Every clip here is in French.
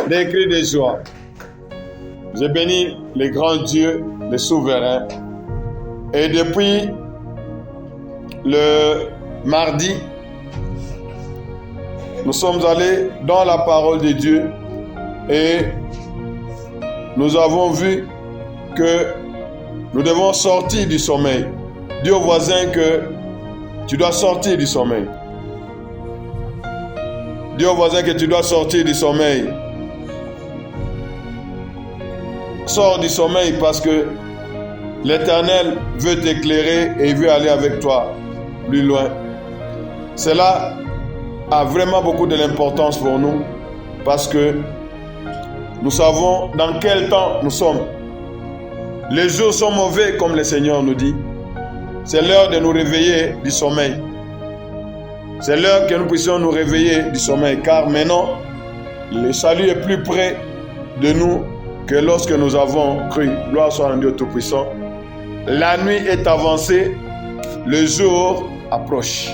Des cris de joie. Je bénis les grands dieux, les souverains. Et depuis le mardi, nous sommes allés dans la parole de Dieu et nous avons vu que nous devons sortir du sommeil. Dis au voisin que tu dois sortir du sommeil. Dis au voisin que tu dois sortir du sommeil. Sors du sommeil parce que l'Éternel veut t'éclairer et il veut aller avec toi plus loin. Cela a vraiment beaucoup de l'importance pour nous parce que nous savons dans quel temps nous sommes. Les jours sont mauvais comme le Seigneur nous dit. C'est l'heure de nous réveiller du sommeil. C'est l'heure que nous puissions nous réveiller du sommeil car maintenant le salut est plus près de nous que lorsque nous avons cru. Gloire soit à Dieu Tout-Puissant. La nuit est avancée, le jour approche.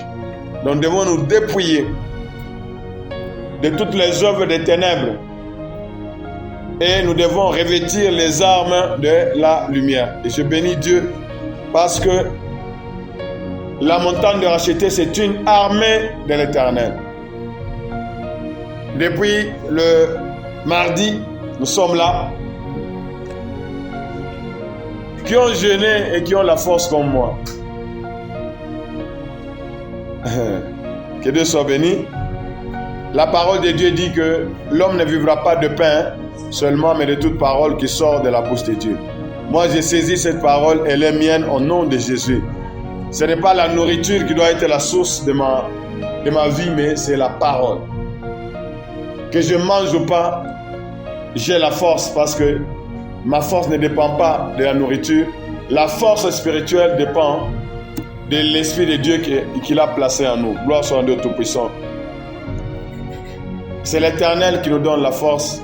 Donc nous devons nous dépouiller de toutes les œuvres des ténèbres et nous devons revêtir les armes de la lumière. Et je bénis Dieu parce que la montagne de racheter, c'est une armée de l'Éternel. Depuis le mardi, nous sommes là, qui ont jeûné et qui ont la force comme moi. Que Dieu soit béni. La parole de Dieu dit que l'homme ne vivra pas de pain seulement, mais de toute parole qui sort de la bouche de Dieu. Moi, j'ai saisi cette parole, elle est mienne au nom de Jésus. Ce n'est pas la nourriture qui doit être la source de ma vie, mais c'est la parole. Que je mange ou pas, j'ai la force parce que ma force ne dépend pas de la nourriture. La force spirituelle dépend de l'Esprit de Dieu qu'il a placé en nous. Gloire soit à Dieu Tout-Puissant. C'est l'Éternel qui nous donne la force.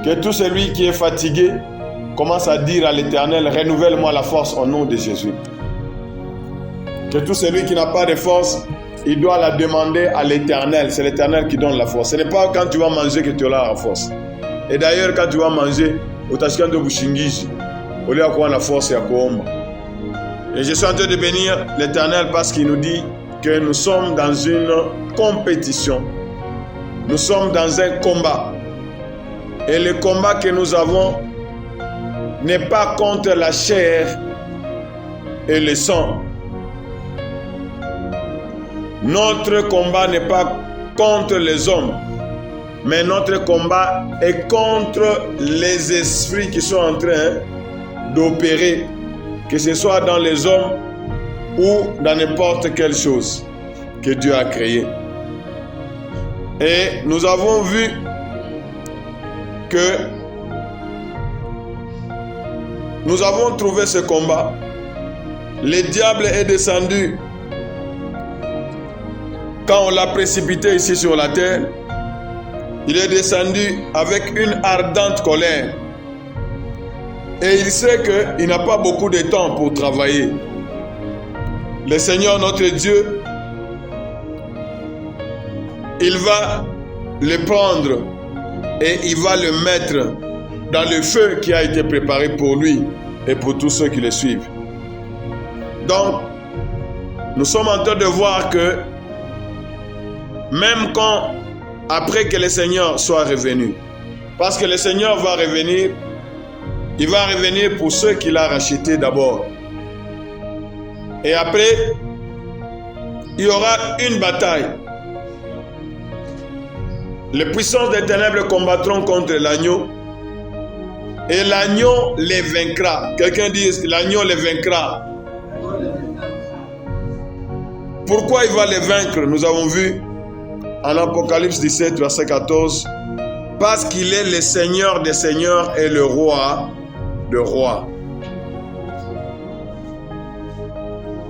Que tout celui qui est fatigué commence à dire à l'Éternel, renouvelle-moi la force au nom de Jésus. Que tout celui qui n'a pas de force, il doit la demander à l'Éternel. C'est l'Éternel qui donne la force. Ce n'est pas quand tu vas manger que tu auras la force. Et d'ailleurs, quand tu vas manger, utashika ndo bushingiji. Au lieu d'avoir la force et à kuomba. Et je suis en train de bénir l'Éternel parce qu'il nous dit que nous sommes dans une compétition. Nous sommes dans un combat. Et le combat que nous avons n'est pas contre la chair et le sang. Notre combat n'est pas contre les hommes, mais notre combat est contre les esprits qui sont en train d'opérer, que ce soit dans les hommes ou dans n'importe quelle chose que Dieu a créée. Et nous avons vu que nous avons trouvé ce combat. Le diable est descendu. Quand on l'a précipité ici sur la terre, il est descendu avec une ardente colère. Et il sait qu'il n'a pas beaucoup de temps pour travailler. Le Seigneur notre Dieu, il va le prendre et il va le mettre dans le feu qui a été préparé pour lui et pour tous ceux qui le suivent. Donc, nous sommes en train de voir que même quand, après que le Seigneur soit revenu, parce que le Seigneur va revenir, il va revenir pour ceux qu'il a rachetés d'abord. Et après, il y aura une bataille. Les puissances des ténèbres combattront contre l'agneau et l'agneau les vaincra. Quelqu'un dit l'agneau les vaincra. Pourquoi il va les vaincre? Nous avons vu en Apocalypse 17, verset 14, parce qu'il est le Seigneur des seigneurs et le roi des rois.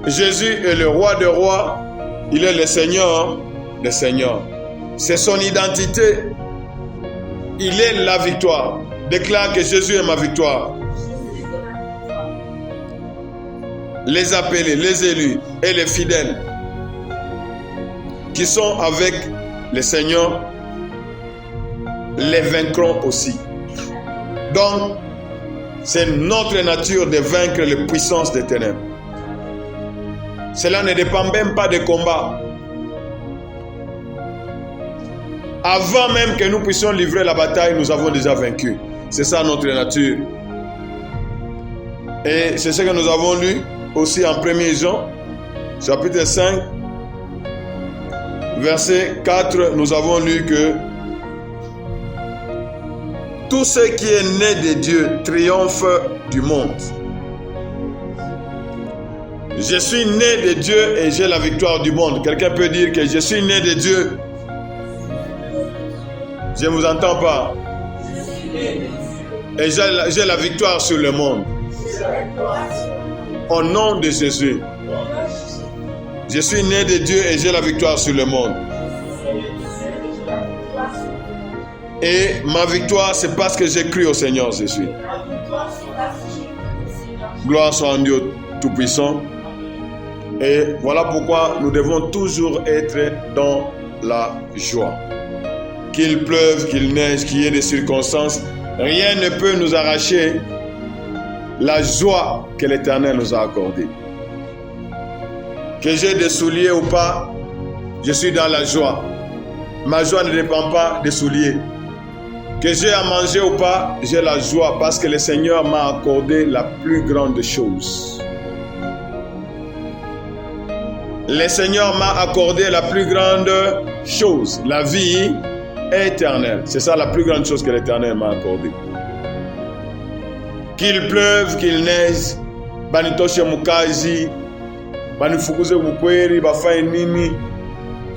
Jésus est le roi des rois, il est le Seigneur des seigneurs. C'est son identité. Il est la victoire. Déclare que Jésus est ma victoire. Les appelés, les élus et les fidèles qui sont avec les seigneurs les vaincront aussi. Donc, c'est notre nature de vaincre les puissances des ténèbres. Cela ne dépend même pas des combats. Avant même que nous puissions livrer la bataille, nous avons déjà vaincu. C'est ça notre nature. Et c'est ce que nous avons lu aussi en 1er Jean, chapitre 5, verset 4, nous avons lu que tout ce qui est né de Dieu triomphe du monde. Je suis né de Dieu et j'ai la victoire du monde. Quelqu'un peut dire que je suis né de Dieu. Je ne vous entends pas. Et j'ai la victoire sur le monde. Au nom de Jésus. Je suis né de Dieu et j'ai la victoire sur le monde. Et ma victoire, c'est parce que j'ai cru au Seigneur Jésus. Gloire soit en Dieu Tout-Puissant. Et voilà pourquoi nous devons toujours être dans la joie. Qu'il pleuve, qu'il neige, qu'il y ait des circonstances, rien ne peut nous arracher la joie que l'Éternel nous a accordée. Que j'ai des souliers ou pas, je suis dans la joie. Ma joie ne dépend pas des souliers. Que j'ai à manger ou pas, j'ai la joie parce que le Seigneur m'a accordé la plus grande chose. Le Seigneur m'a accordé la plus grande chose, la vie éternelle. C'est ça la plus grande chose que l'Éternel m'a accordée. Qu'il pleuve, qu'il neige, banitoshe mukazi, banifukuze mukweri, bafaye nini,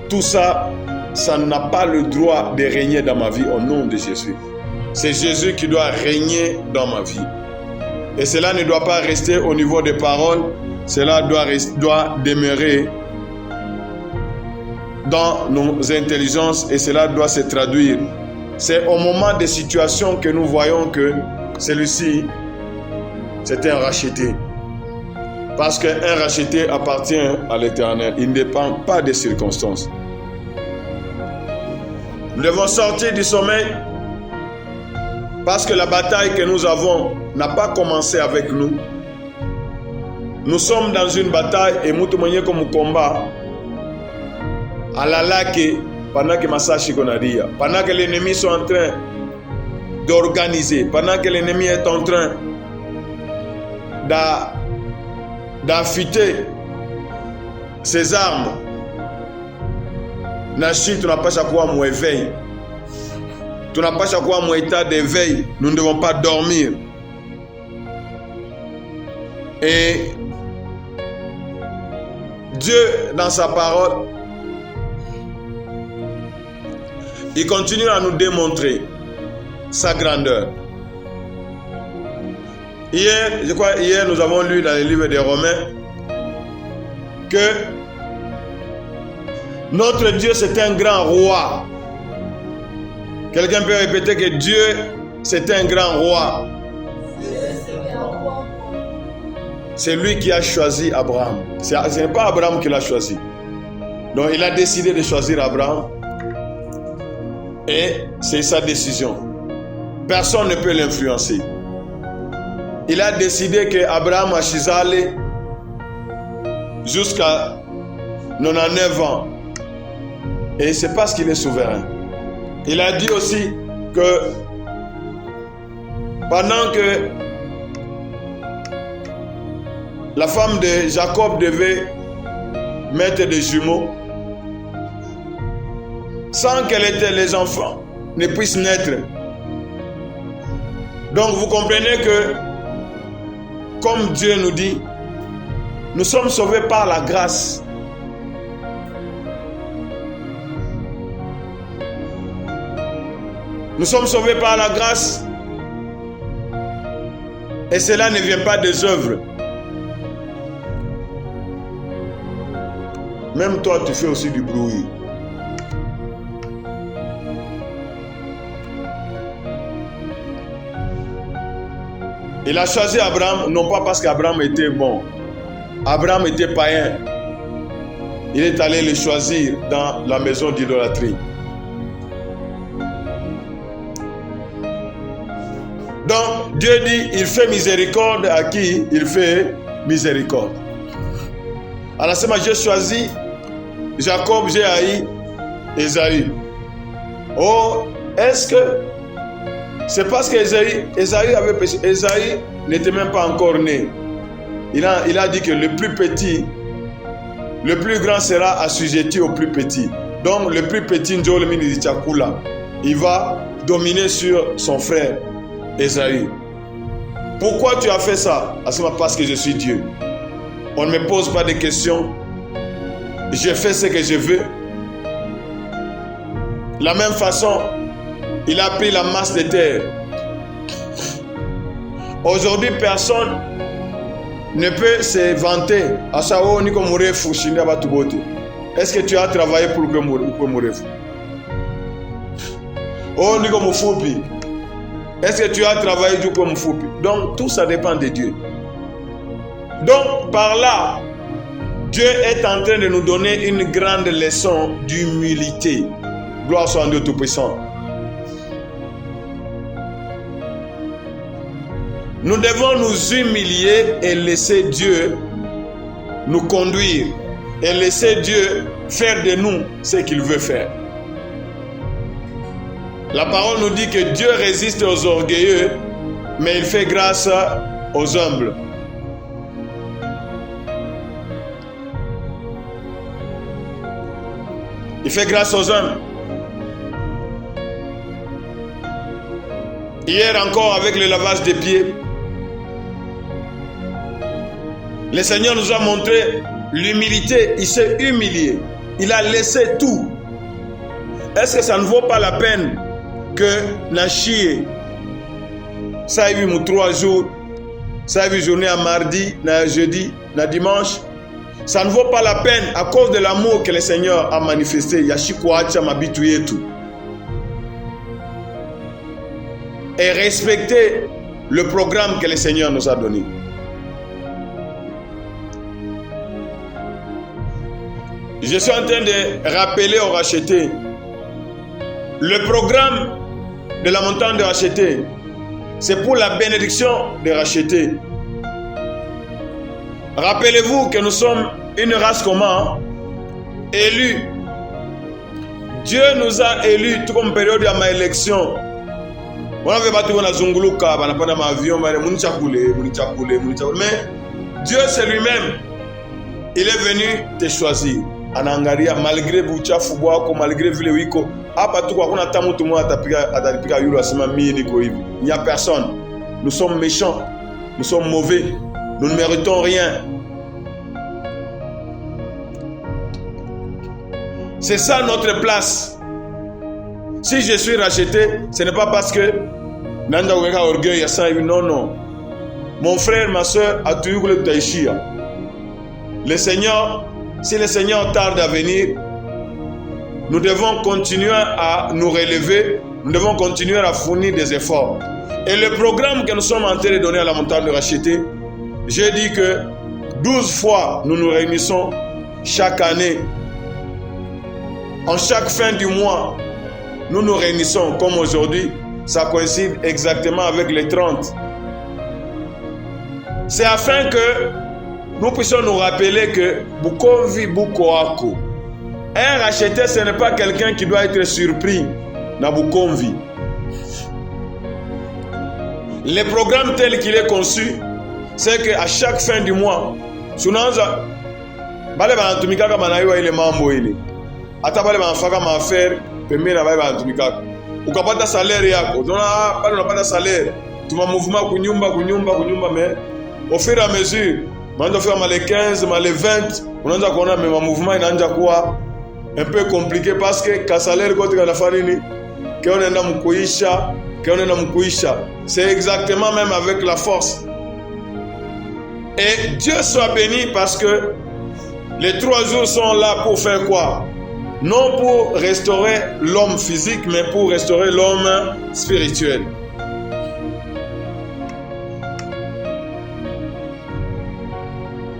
tout ça, ça n'a pas le droit de régner dans ma vie au nom de Jésus. C'est Jésus qui doit régner dans ma vie. Et cela ne doit pas rester au niveau des paroles, cela doit demeurer dans nos intelligences et cela doit se traduire. C'est au moment des situations que nous voyons que celui-ci, c'est un racheté. Parce qu'un racheté appartient à l'Éternel. Il ne dépend pas des circonstances. Nous devons sortir du sommeil parce que la bataille que nous avons n'a pas commencé avec nous. Nous sommes dans une bataille et nous sommes comme combat. Pendant que Masashi Gonadia, pendant que l'ennemi sont en train d'organiser, pendant que l'ennemi est en train d'affûter ses armes, Nashi, tu n'as pas chaque fois mon éveil. Tu n'as pas chaque fois mon état d'éveil. Nous ne devons pas dormir. Et Dieu, dans sa parole, il continue à nous démontrer sa grandeur. Hier, nous avons lu dans le livre des Romains que notre Dieu, c'est un grand roi. Quelqu'un peut répéter que Dieu, c'est un grand roi. C'est lui qui a choisi Abraham. Ce n'est pas Abraham qui l'a choisi. Donc, il a décidé de choisir Abraham. Et c'est sa décision. Personne ne peut l'influencer. Il a décidé que Abraham a chizalé jusqu'à 99 ans. Et c'est parce qu'il est souverain. Il a dit aussi que pendant que la femme de Jacob devait mettre des jumeaux, sans que les enfants ne puissent naître. Donc vous comprenez que, comme Dieu nous dit, nous sommes sauvés par la grâce. Nous sommes sauvés par la grâce. Et cela ne vient pas des œuvres. Même toi, tu fais aussi du bruit. Il a choisi Abraham, non pas parce qu'Abraham était bon. Abraham était païen. Il est allé le choisir dans la maison d'idolâtrie. Donc Dieu dit, il fait miséricorde à qui il fait miséricorde. Anasema, j'ai choisi Jacob, j'ai haï Esaü. Oh, est-ce que c'est parce que Esaü avait péché? Esaü n'était même pas encore né. Il a dit que le plus petit, le plus grand sera assujetti au plus petit. Donc le plus petit, il va dominer sur son frère Esaü. Pourquoi tu as fait ça? Parce que je suis Dieu. On ne me pose pas de questions. Je fais ce que je veux. De la même façon, il a pris la masse de terre. Aujourd'hui, personne ne peut se vanter. Est-ce que tu as travaillé pour que mourir? Oh, est-ce que tu as travaillé pour mourir? Donc, tout ça dépend de Dieu. Donc, par là, Dieu est en train de nous donner une grande leçon d'humilité. Gloire soit à Dieu Tout-Puissant. Nous devons nous humilier et laisser Dieu nous conduire. Et laisser Dieu faire de nous ce qu'il veut faire. La parole nous dit que Dieu résiste aux orgueilleux, mais il fait grâce aux humbles. Il fait grâce aux hommes. Hier encore, avec le lavage des pieds, le Seigneur nous a montré l'humilité. Il s'est humilié. Il a laissé tout. Est-ce que ça ne vaut pas la peine que Nachie, ça a eu 3 jours, ça a eu journée à mardi, à jeudi, à dimanche? Ça ne vaut pas la peine à cause de l'amour que le Seigneur a manifesté. Et respecter le programme que le Seigneur nous a donné. Je suis en train de rappeler aux rachetés le programme de la montagne de rachetés. C'est pour la bénédiction des rachetés. Rappelez-vous que nous sommes une race comment? Élue. Dieu nous a élus tout comme période de ma élection. Mais Dieu c'est lui-même. Il est venu te choisir. Anangaria malgré buchafu bwako, malgré vile wiko hapa tu kwa kuna tamu tumo atapika yule asema mimi niko hivi. Il n'y a personne. Nous sommes méchants. Nous sommes mauvais. Nous ne méritons rien. C'est ça notre place. Si je suis racheté, ce n'est pas parce que nanda weka orgueil ya ça, non non. Mon frère, ma soeur a toujours le taïchia. Le Seigneur, si le Seigneur tarde à venir, nous devons continuer à nous relever, nous devons continuer à fournir des efforts. Et le programme que nous sommes en train de donner à la montagne de racheter, j'ai dit que 12 fois nous nous réunissons chaque année. En chaque fin du mois, nous nous réunissons comme aujourd'hui. Ça coïncide exactement avec les 30. C'est afin que nous puissions nous rappeler que Bukovi Bukoako, un racheté, ce n'est pas quelqu'un qui doit être surpris dans Bukovi. Le programme tel qu'il est conçu, c'est qu'à chaque fin du mois, Sunanza, bale banatumika kama naiwa ile mambo ile. Hata bale banafaka maaffaire pembeni na bale banatumika. Ukapata salaire yako, unaona pale unapata salaire. Tuma mouvement kunyumba mais au fur et à mesure, manda faire mal les 15, mal les 20, unaanza kuona mais mouvement inaanza kuwa un peu compliqué parce que ka salaire kote kana farini, que on enda mkuisha. C'est exactement même avec la force. Et Dieu soit béni parce que les 3 jours sont là pour faire quoi? Non pour restaurer l'homme physique, mais pour restaurer l'homme spirituel.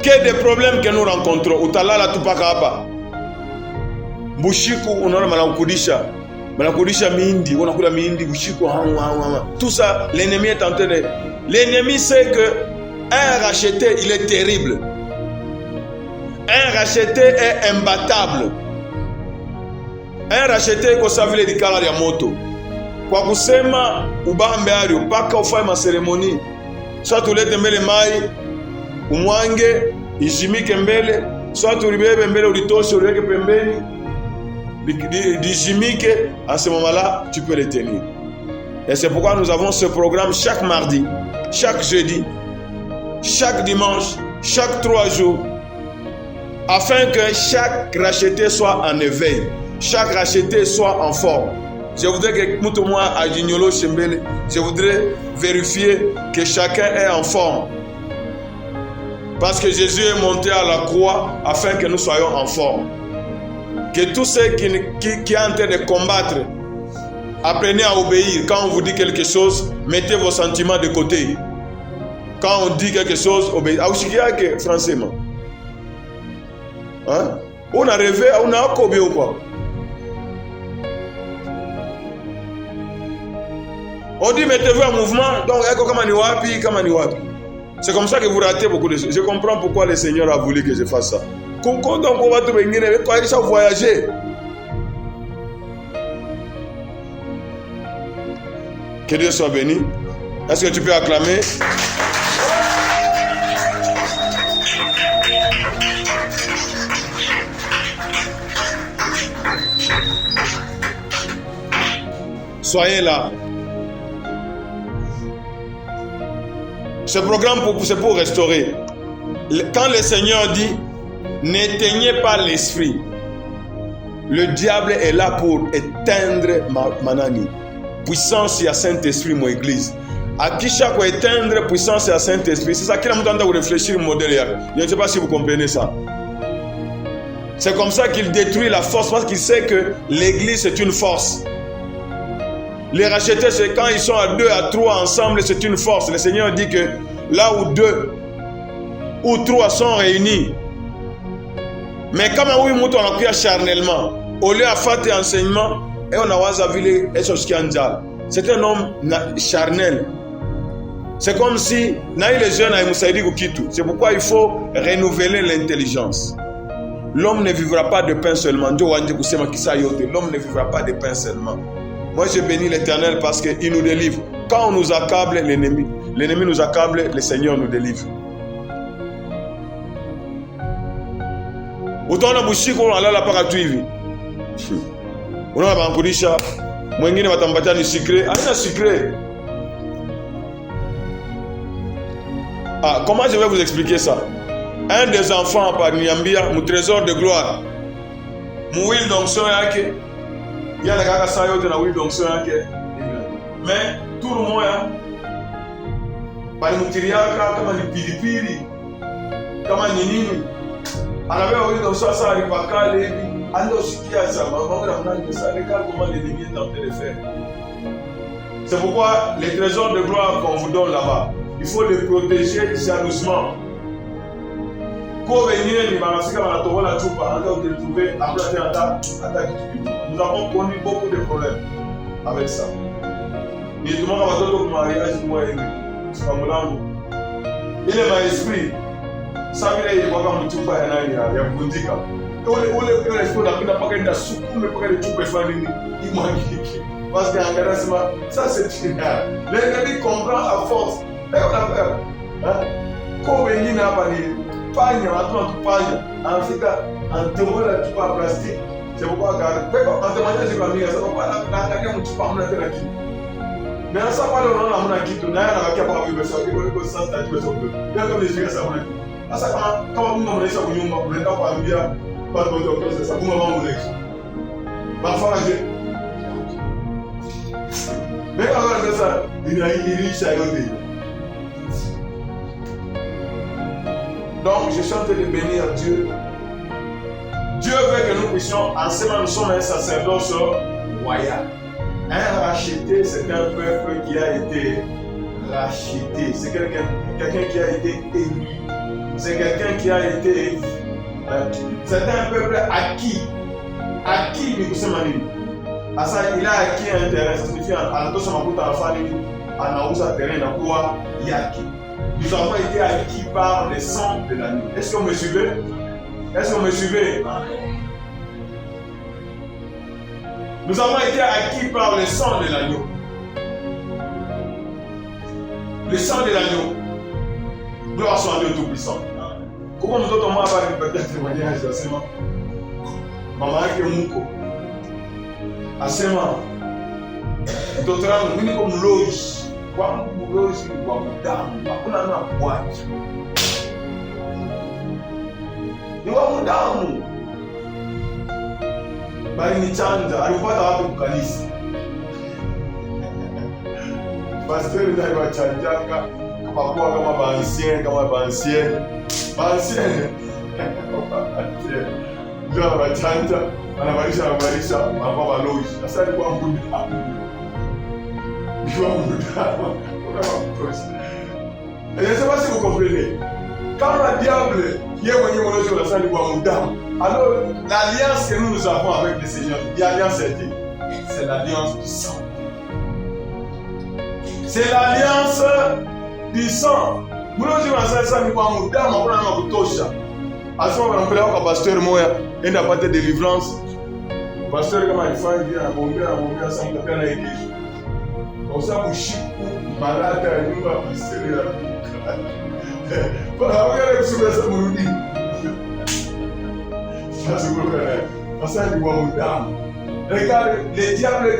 Quel des problèmes que nous rencontrons? Utalala tupaka hapa. Bushiku unaona manaukudisha. Tout ça, l'ennemi est en train de... L'ennemi sait que un racheté, il est terrible. Un racheté est imbattable. Un racheté ko savile di kala ya moto. Kwa kusema ubambe alio paka ufanye maseremoni. Soit ulete mbele mai umwange ijimike mbele, soit ulibebe mbele ulitoshe uliweke pembeni dijimike. À ce moment-là, tu peux les tenir. Et c'est pourquoi nous avons ce programme chaque mardi, chaque jeudi, chaque dimanche, chaque 3 jours, afin que chaque racheté soit en éveil, chaque racheté soit en forme. Je voudrais que Moutouma Adjignolo Chembele, je voudrais vérifier que chacun est en forme. Parce que Jésus est monté à la croix afin que nous soyons en forme. Que tous ceux qui sont en train de combattre, apprenez à obéir. Quand on vous dit quelque chose, mettez vos sentiments de côté. Quand on dit quelque chose, obéissez. Aouchikiake, français. Hein? On a rêvé, on a combien ou quoi? On dit mettez-vous en mouvement, donc c'est comme ça que vous ratez beaucoup de choses. Je comprends pourquoi le Seigneur a voulu que je fasse ça. Donc on va voyager. Que Dieu soit béni. Est-ce que tu peux acclamer? Soyez là. Ce programme, c'est pour restaurer. Quand le Seigneur dit, n'éteignez pas l'esprit, le diable est là pour éteindre Manani. Puissance et Saint-Esprit, mon église. À qui chaque fois éteindre puissance et Saint-Esprit, c'est ça qu'il a besoin de réfléchir au modèle. Je ne sais pas si vous comprenez ça. C'est comme ça qu'il détruit la force, parce qu'il sait que l'église c'est une force. Les rachetés, c'est quand ils sont à 2, à 3 ensemble, c'est une force. Le Seigneur dit que là où 2 ou 3 sont réunis, mais comme on a pris charnellement, au lieu de faire des enseignements, et on a vu c'est un homme charnel. C'est comme si les jeunes c'est pourquoi il faut renouveler l'intelligence. L'homme ne vivra pas de pain seulement. L'homme ne vivra pas de pain seulement. Moi, je bénis l'Éternel parce qu'il nous délivre. Quand on nous accable, l'ennemi nous accable, le Seigneur nous délivre. Autant na bushiko on alala paka tu hivi. Unaona bankurudisha mwingine watampatia ni secret, haina secret. Ah, comment je vais vous expliquer ça? Un des enfants par niambia mu trésor de gloire. Mu will d'onction yake. Il y a des gars qui sont dans la d'onction yake. Mais tout le monde bali mutiriaka kama ni pilipili kama ni nini anapewa huyo sasa alipakale hivi ando sikia ça maman na mnani ça regarde comment l'ennemi est en train de faire. C'est pourquoi les trésors de gloire qu'on vous donne là-bas, il faut les protéger jalousement. Pour venir ni banafika banatobola chupa ando de trouver après attaque. Nous avons connu beaucoup de problèmes avec ça. Et tout le monde va donner au mariage moi et il est ma esprit. Ça veut dire que tu vas aller à Bundika. Ule esprit n'a pas qu'à soukou mais pas qu'à tout faire ni imaginer. Parce que engagement ça c'est génial. L'ennemi comprend à force. Et on a peur. Comme il n'a pas de pagne, en pagne, en Afrique, en témoin la tupa plastique. C'est pourquoi en témoignage de famille, ça va pas la gagne tu pas monter la qui. Mais ça parle on a mon kitu na yana wakia kwa bibi sawa iko sasa tajua sawa. Ndio kama nishika sawa na. Sasa kama Mungu anaonyesha kunyumba unaenda kuambia watu wote wa pesa sababu mama mleki. Bafanya je? Mais alors sasa inairisha yote. Donc je suis en train de bénir Dieu. Dieu veut que nous puissions enseigner, nous sommes un sacerdoce royal. Un racheté, c'est un peuple qui a été racheté. C'est quelqu'un qui a été élu. C'est quelqu'un qui a été... C'est un peuple acquis. Acquis, mais vous savez, Asa, il a acquis un terrain, ça signifie nous avons été acquis par le sang de l'agneau. Est-ce que vous me suivez? Est-ce que vous me suivez? Nous avons été acquis par le sang de l'agneau. Le sang de l'agneau. Gloire soit à Dieu Tout-Puissant. Comment nous autres, on va avoir un témoignage d'Asema? Maman Kemuko. Asema. D'autres, nous sommes comme loge. Kwa mlozi wa mudamu, hakuna na kuacha. Ni wa mudamu. Bali ni chanja, alipata wapi kukanisa? Pasteur ndiye aliwachanjaka kama bansien. Ndio anawachanja, anabadilisha mambo ya loji. Sasa alikuwa mudamu. Et je ne sais pas si vous comprenez. Quand le diable qui est venu sur la salle du Guamoudam, alors l'alliance que nous avons avec le Seigneur, l'alliance est dit, c'est l'alliance du sang. C'est l'alliance du sang. Nous nous disons à ça, nous avons un tosha. À ce moment-là, on appelle un pasteur Moya, il n'a pas de délivrance. Pasteur, comment il fait, il dit, à bomber, ça me fait l'église. Comme ça, vous chic, malade, il va passer la boucle. Regardez ce que ça me dit. Ça, c'est pour faire. Ça, c'est du Guamoudam. Regarde, le diable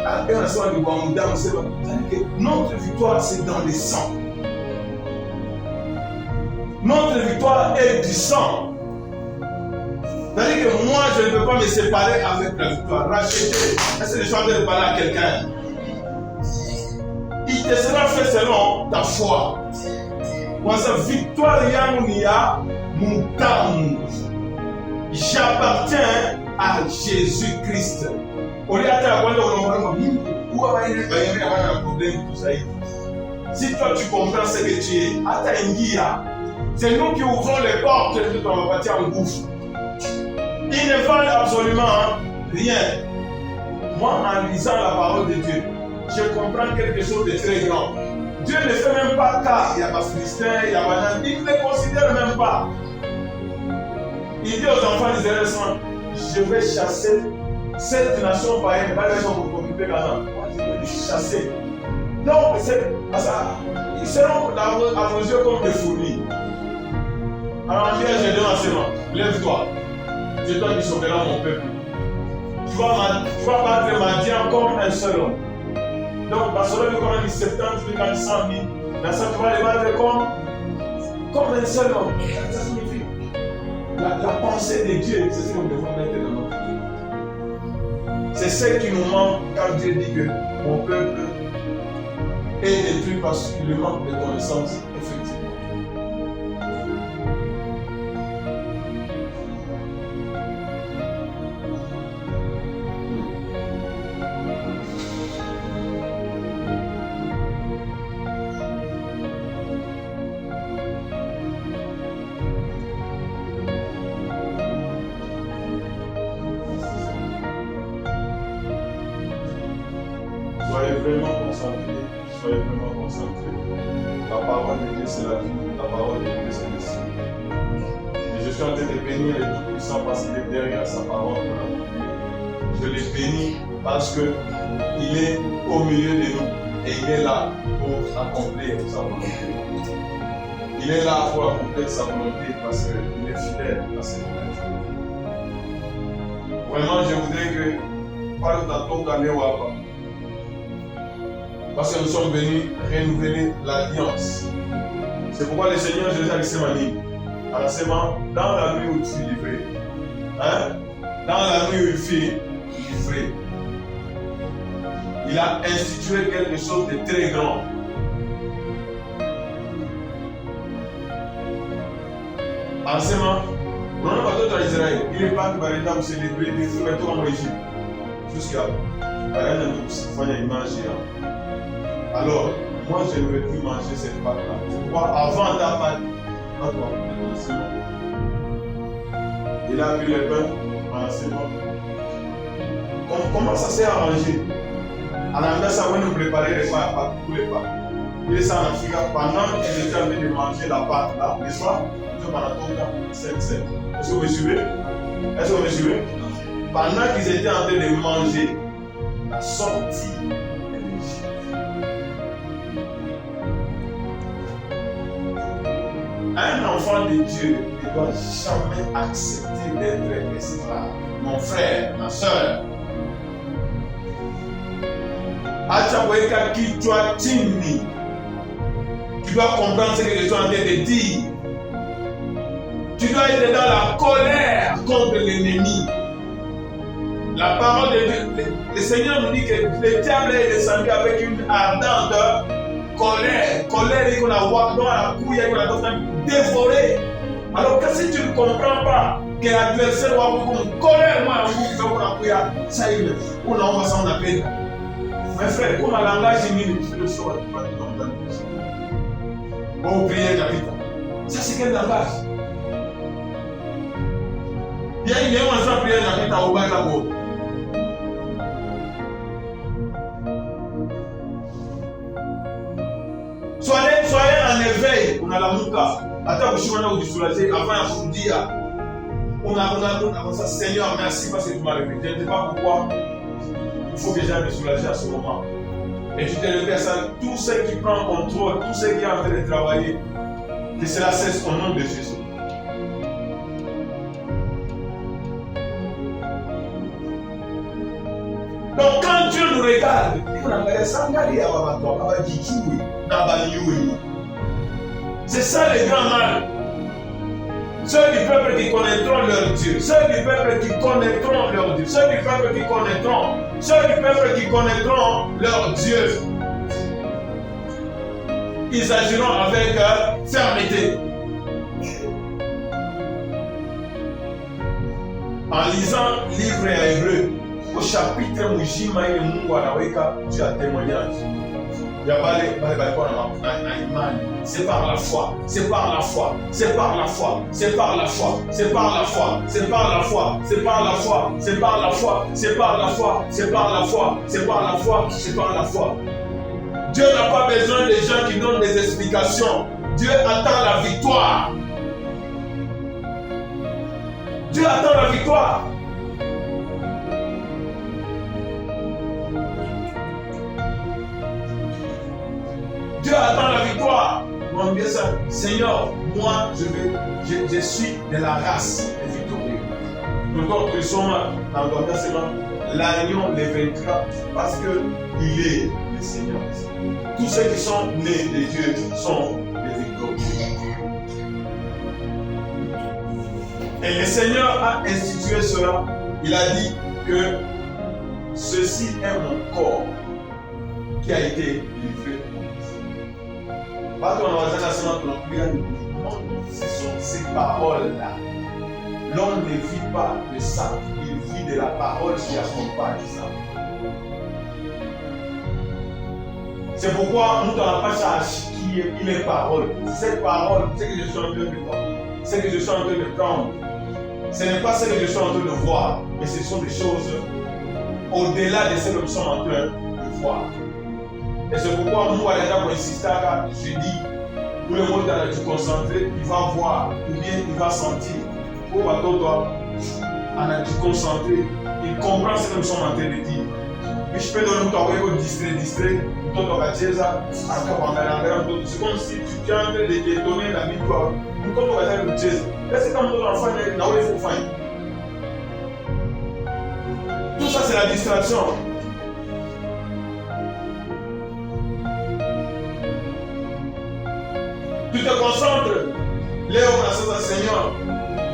a un soin du Guamoudam. C'est-à-dire que notre victoire, c'est dans le sang. Notre victoire est du sang. C'est-à-dire que moi, je ne peux pas me séparer avec la victoire. Racheter. Est-ce que je suis en train de parler à quelqu'un? Il te sera fait selon ta foi. Moi, sa victoire, Yamounia, Moutamu. J'appartiens à Jésus-Christ. Au lieu de si toi tu comprends ce que tu es, c'est nous qui ouvrons les portes de ton bâti en gouffre. Il ne valent absolument rien. Moi, en lisant la parole de Dieu, je comprends quelque chose de très grand. Dieu ne fait même pas cas. Il n'y a pas Philistin, il n'y a pas Nan. Il ne les considère même pas. Il dit aux enfants d'Israël, je vais chasser cette nation païenne. Pas les gens pour communiquer là-dedans. Moi, je vais les chasser. Non, ils seront à vos yeux comme des fourmis. Alors, je donne un serment. Lève-toi. C'est toi qui sauveras mon peuple. Tu vas battre Madian comme un seul homme. Donc, Barcelone, comme on dit 70 000, 100 000. Dans ça, tu vas les battre comme un seul homme. Ça signifie la pensée de Dieu, c'est ce que nous devons mettre dans notre vie. C'est ce qui nous manque quand Dieu dit que mon peuple est détruit parce qu'il manque de connaissances, effectivement. Soyez vraiment concentrés. La parole de Dieu, c'est la vie. La parole de Dieu, c'est le ciel. Et je suis en train de bénir le Tout-Puissant parce qu'il est derrière sa parole. Je le bénis parce qu'il est au milieu de nous et il est là pour accomplir sa volonté. Il est là pour accomplir sa volonté parce qu'il est fidèle à ses volontés. Vraiment, je voudrais que, par le parce que nous sommes venus renouveler l'alliance. C'est pourquoi le Seigneur Jésus a dit Sémani, dans la nuit où il fut livré, dans la nuit où il fut livré, il a institué quelque chose de très grand. En ce moment, on n'a pas d'autre à Israël. Il n'est pas par exemple célébré des retours en Égypte. Jusqu'à une image géante. Alors, moi je ne veux plus manger cette pâte-là. C'est pourquoi avant ta pâte, il a pris le pain en enseignement. Comment ça s'est arrangé? En Amérique, ça va nous préparer les repas, pas tous les repas. Il est ça en Afrique, pendant qu'ils étaient en train de manger la pâte, là, le soir, ils ont pendant 5. Est-ce que vous me suivez? Est-ce que vous me suivez? Pendant qu'ils étaient en train de manger, la sortie de l'Égypte. Un enfant de Dieu ne doit jamais accepter d'être esclave. Mon frère, ma soeur. Achaweka kichwa chini. Tu dois comprendre ce que je suis en train de dire. Tu dois être dans la colère contre l'ennemi. La parole de Dieu, le Seigneur nous dit que le diable est descendu avec une ardente colère. Colère qu'on a dans la couille, qu'on a dévoré. Alors que si tu ne comprends pas que l'adversaire va avoir une colère, ça y est, on a s'en appelle. Mes frères, comme un langage il le sort, bon, prière capitale. Ça, c'est quel langage? Il y a une ensemble prière capitale au bas de la boue. Soyez en éveil, on a la mouka. Attends, je suis en soulager avant de vous dire, on a ça, Seigneur, merci parce que tu m'as réveillé. Je ne sais pas pourquoi. Il faut déjà me soulager à ce moment. Et tu te levé à ça, tout ce qui prend contrôle, tout ce qui est en train de travailler, que cela cesse au nom de Jésus. Donc quand Dieu nous regarde, c'est ça le grand mal. Ceux du peuple qui connaîtront leur Dieu, ceux du peuple qui connaîtront leur Dieu, ceux du peuple qui connaîtront leur Dieu, ils agiront avec fermeté. En lisant livre à Hébreu, au chapitre Mujima et Mungu anaweka Dieu à témoignage. C'est par la foi, c'est par la foi, c'est par la foi, c'est par la foi, c'est par la foi, c'est par la foi, c'est par la foi, c'est par la foi, c'est par la foi, c'est par la foi, c'est par la foi, c'est par la foi. Dieu n'a pas besoin des gens qui donnent des explications. Dieu attend la victoire. Dieu attend la victoire. Dieu attend la victoire. Mon Dieu, Seigneur, moi, je suis de la race des victorieux. Nous autres, nous sommes dans le testament. L'agneau les vaincra parce qu'il est le Seigneur. Tous ceux qui sont nés de Dieu sont des victorieux. Et le Seigneur a institué cela. Il a dit que ceci est mon corps qui a été livré. Ce sont ces paroles-là. L'homme ne vit pas de ça, il vit de la parole qui accompagne ça. C'est pourquoi nous n'avons pas ça à chiquiller les paroles. Cette parole, ce que je suis en train de voir, ce que je suis en train de prendre, ce n'est pas ce que je suis en train de voir, mais ce sont des choses au-delà de ce que nous sommes en train de voir. Et c'est pourquoi nous, pour insister, je dis, tout le monde a dû concentrer, il va voir, ou bien il va sentir. Pour toi, on a dû concentrer, il comprend ce que nous sommes en train de dire. Mais je peux donner un distrait, c'est comme si tu es en train de détonner la victoire. C'est comme ton enfant, il faut faire. Tout ça, c'est la distraction. Tu te concentres. Léo, on a Seigneur.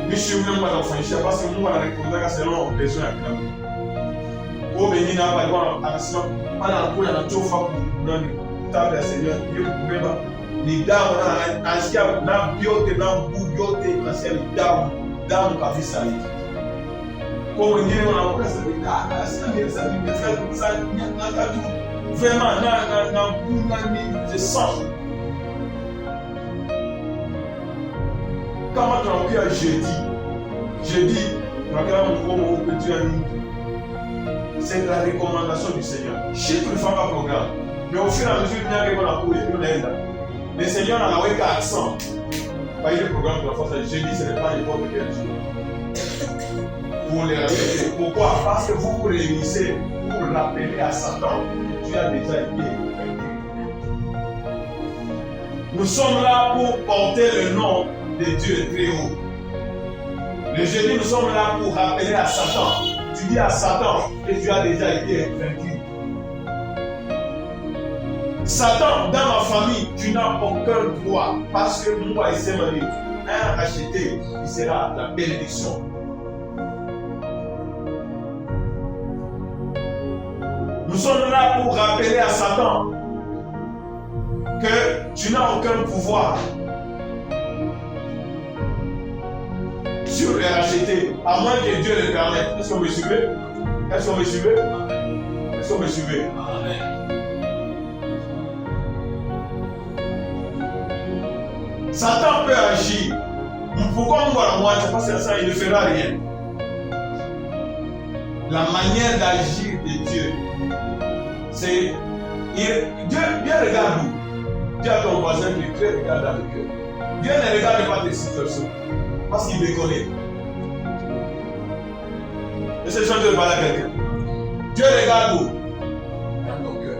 Je suis venu à l'enfant, parce que moi, on a répondu selon les besoins. Au béni, on a un tofa pour le table Seigneur. Les dames, on a un chien, on a biote, on a bouilloté, on a un dame, dame, on a vu ça. Comme on dit, on a vraiment, je sens. Comment tu as pris jeudi, on a quand même un petit ami. c'est la recommandation du Seigneur. Chiffre ne fera pas programme. Mais au fur et à mesure, il y a quelqu'un qui a le Seigneur n'a pas accent. Pas le programme de la force. J'ai dit, ce n'est pas n'importe quel jour. Pour les respecter. Pourquoi? Parce que vous vous réunissez pour rappeler à Satan que tu as déjà été vaincu. Nous sommes là pour porter le nom de Dieu très haut. Le jeudi, nous sommes là pour rappeler à Satan. Tu dis à Satan que tu as déjà été vaincu. Satan, dans ma famille, tu n'as aucun droit. Parce que moi et ses maris, un racheté, il sera la bénédiction. Nous sommes là pour rappeler à Satan que tu n'as aucun pouvoir sur les rachetés, à moins que Dieu le permette. Est-ce que vous me suivez? Est-ce que vous me suivez? Est-ce que vous me suivez? Satan peut agir. Pourquoi moi, parce que ça, il ne fera rien. La manière d'agir de Dieu, c'est. Dieu regarde où? Dieu a ton voisin qui Dieu regarde avec eux. Dieu ne regarde pas tes situations. Parce qu'il me connaît. Et c'est ça que je parle à quelqu'un. Dieu regarde où? Dans ton cœur.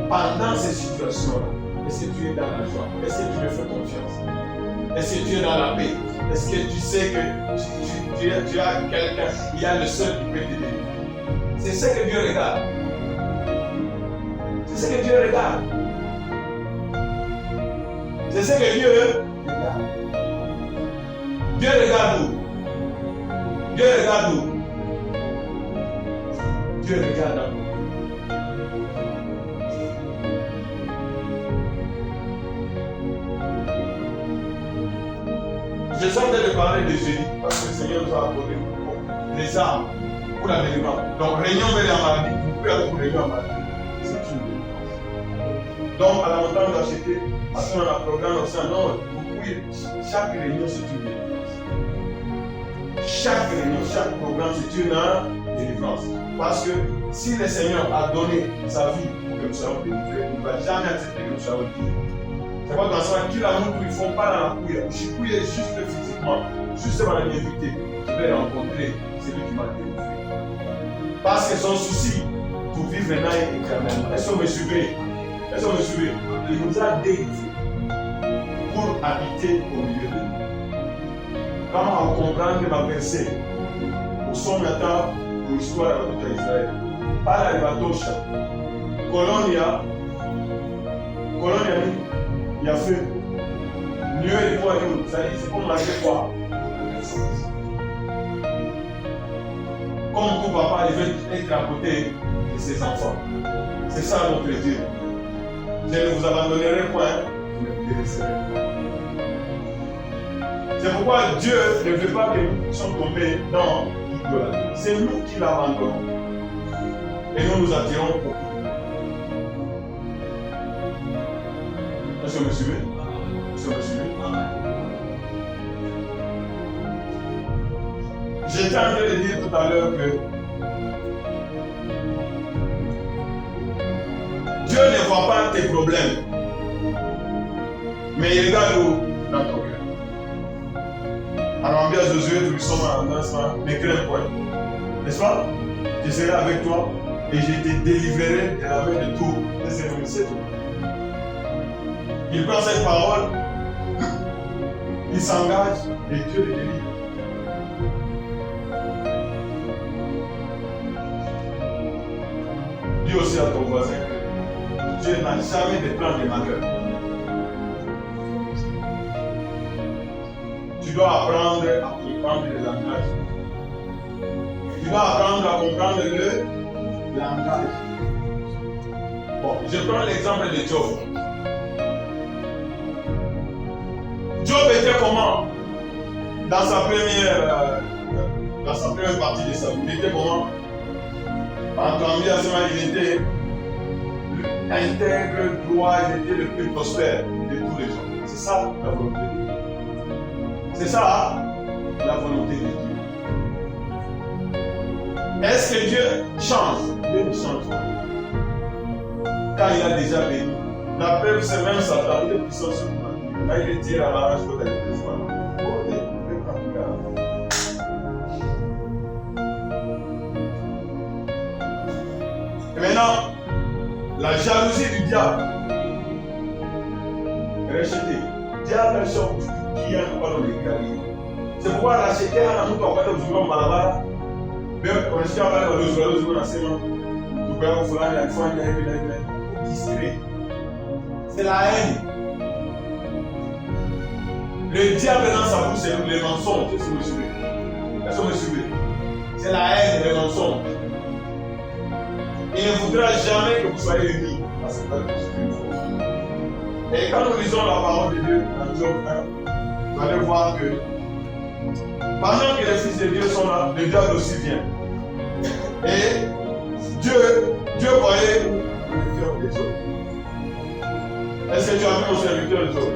Pendant ces situations-là, est-ce que tu es dans la joie? Est-ce que tu me fais confiance? Est-ce que tu es dans la paix? Est-ce que tu sais que tu as quelqu'un, il y a le seul qui peut t'aider? C'est ce que Dieu regarde. C'est ce que Dieu regarde. C'est ce que Dieu regarde. Dieu regarde où? Dieu regarde où? Dieu regarde où? Je suis en train de parler de Jésus parce que le Seigneur nous a accordé les armes pour la délivrance. Donc, réunion vers la maladie, vous pouvez avoir une réunion en maladie. C'est une délivrance. Donc, à la montagne d'acheter, à ce moment-là, programme aussi, non, vous pouvez, chaque réunion c'est une délivrance. Chaque réunion, chaque programme c'est une délivrance. Parce que si le Seigneur a donné sa vie pour que nous soyons délivrés, il ne va jamais accepter que nous soyons délivrés. C'est pas dans ça qu'il a montré qu'ils ne font pas dans la couille. Je suis couillé juste physiquement, juste dans la vérité. Je vais rencontrer celui qui m'a délivré. Parce que son souci pour vivre maintenant est éternellement. Est-ce que vous me suivez? Est-ce que vous me suivez? Il nous a délivrés pour habiter au milieu de nous. Comment comprendre ma pensée? Au son matin, pour l'histoire de l'Israël. Par la Batosha, Colonia, il y a fait mieux et moi, c'est comme manger quoi? Comme tout papa, il veut être à côté de ses enfants. C'est ça notre Dieu. Je ne vous abandonnerai point, je ne vous délaisserai pas. C'est pourquoi Dieu ne veut pas que nous soyons tombés dans l'idolâtrie. C'est nous qui l'abandonnons. Et nous nous attirons pour tout. Est-ce que vous me suivez? Est-ce que vous me suivez? J'étais en train de dire tout à l'heure que Dieu ne voit pas tes problèmes, mais il regarde où? Dans ton cœur. Alors, bien Josué, nous sommes en instant, ne crains point. N'est-ce pas? Je serai avec toi et je te délivrerai de la main de tout. C'est tout. Il prend cette parole, il s'engage et Dieu le délivre. Dis aussi à ton voisin que Dieu n'a jamais de plan de malheur. Tu dois apprendre à comprendre le langage. Tu dois apprendre à comprendre le langage. Bon, je prends l'exemple de Job. Job était comment? Dans sa première partie de sa vie, il était comment? En Gambie, à ce moment, il était intègre, droit, il était le plus prospère de tous les gens. C'est ça la volonté de Dieu. C'est ça la volonté de Dieu. Est-ce que Dieu change? Dieu ne change pas. Quand il a déjà béni, la preuve c'est même Satan, il est puissant sur nous. Là il est tiré à l'arrache pour aller plus loin. Et maintenant, la jalousie du diable est rejetée. Diable qui a pas dans les carrières. C'est pourquoi racheter un amour pour faire du malabara. Bien, on est capable de le jouer dans ses mains. Nous pouvons faire la foi et distrait. C'est la haine. Le diable dans sa bouche, c'est les mensonges. Est-ce que vous me suivez? Est-ce que vous me suivez? C'est la haine et les mensonges. Il ne voudra jamais que vous soyez unis. Parce que c'est une force. Et quand nous lisons la parole de Dieu dans Job 1, vous allez voir que pendant que les fils de Dieu sont là, le diable aussi vient. Et Dieu voyait le cœur des hommes. Est-ce que tu as vu mon serviteur de Job?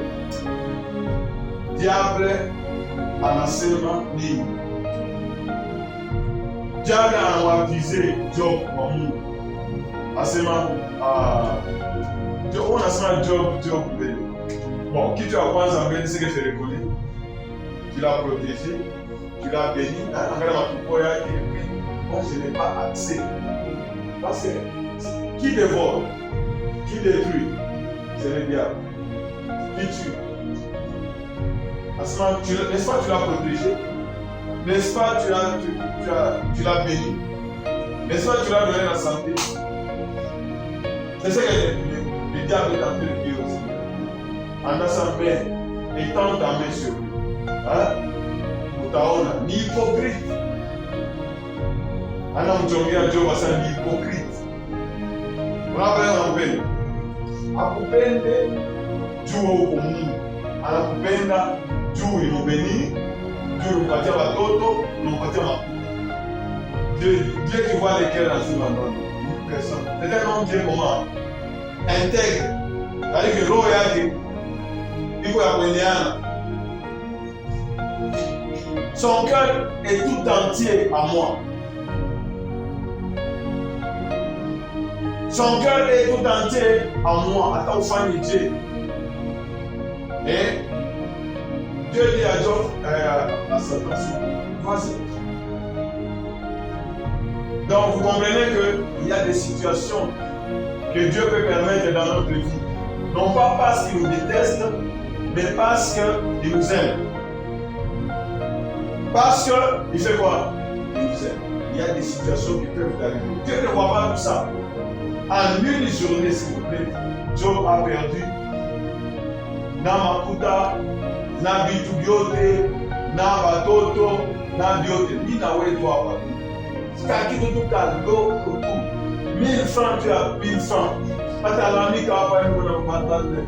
Diable anasema nini? Diable anawavize Job kwa Mungu. Asema on asema Job mbele. Bon, kitu ya kwanza mbele c'est que je reconnais. Tu l'as protégé, tu l'as béni, angalia matupo yake. Moi je n'ai pas accès. Parce que qui dévore, qui détruit, c'est le diable. Qui tue. N'est-ce pas tu l'as protégé? N'est-ce pas tu l'as béni? N'est-ce pas tu l'as donné la santé? C'est ce que le diable est en train de dire aussi. En sa main, étends ta main sur lui. Utaona ni hypocrite. Anamchongea Job asema ni hypocrite. Unapoenda akupende juu uko Mungu. Anakupenda juu imbeni, juu umpatia watoto, umpatia makuta. Dieu qui voit les cœurs dans ce monde. Personne. C'est un homme Dieu comment intègre. C'est-à-dire que roho yake iko ya kueleana. Son cœur est tout entier à moi. Son cœur est tout entier à moi. Attends, ufanye Dieu. Et Dieu dit à Job, à Satan, vas-y. Donc vous comprenez qu'il y a des situations que Dieu peut permettre dans notre vie. Non pas parce qu'il nous déteste, mais parce qu'il nous aime. Parce qu'il fait quoi? Il nous aime. Il y a des situations qui peuvent arriver. Dieu ne voit pas tout ça. En une journée, s'il vous plaît, Job a perdu na makuta, na bitu byote, na batoto, na byote. Ni na wewe tu hapa. Kaki tout kalo tout. 1000 francs tu as 1000 francs. Atalamika hapa ndio na matande.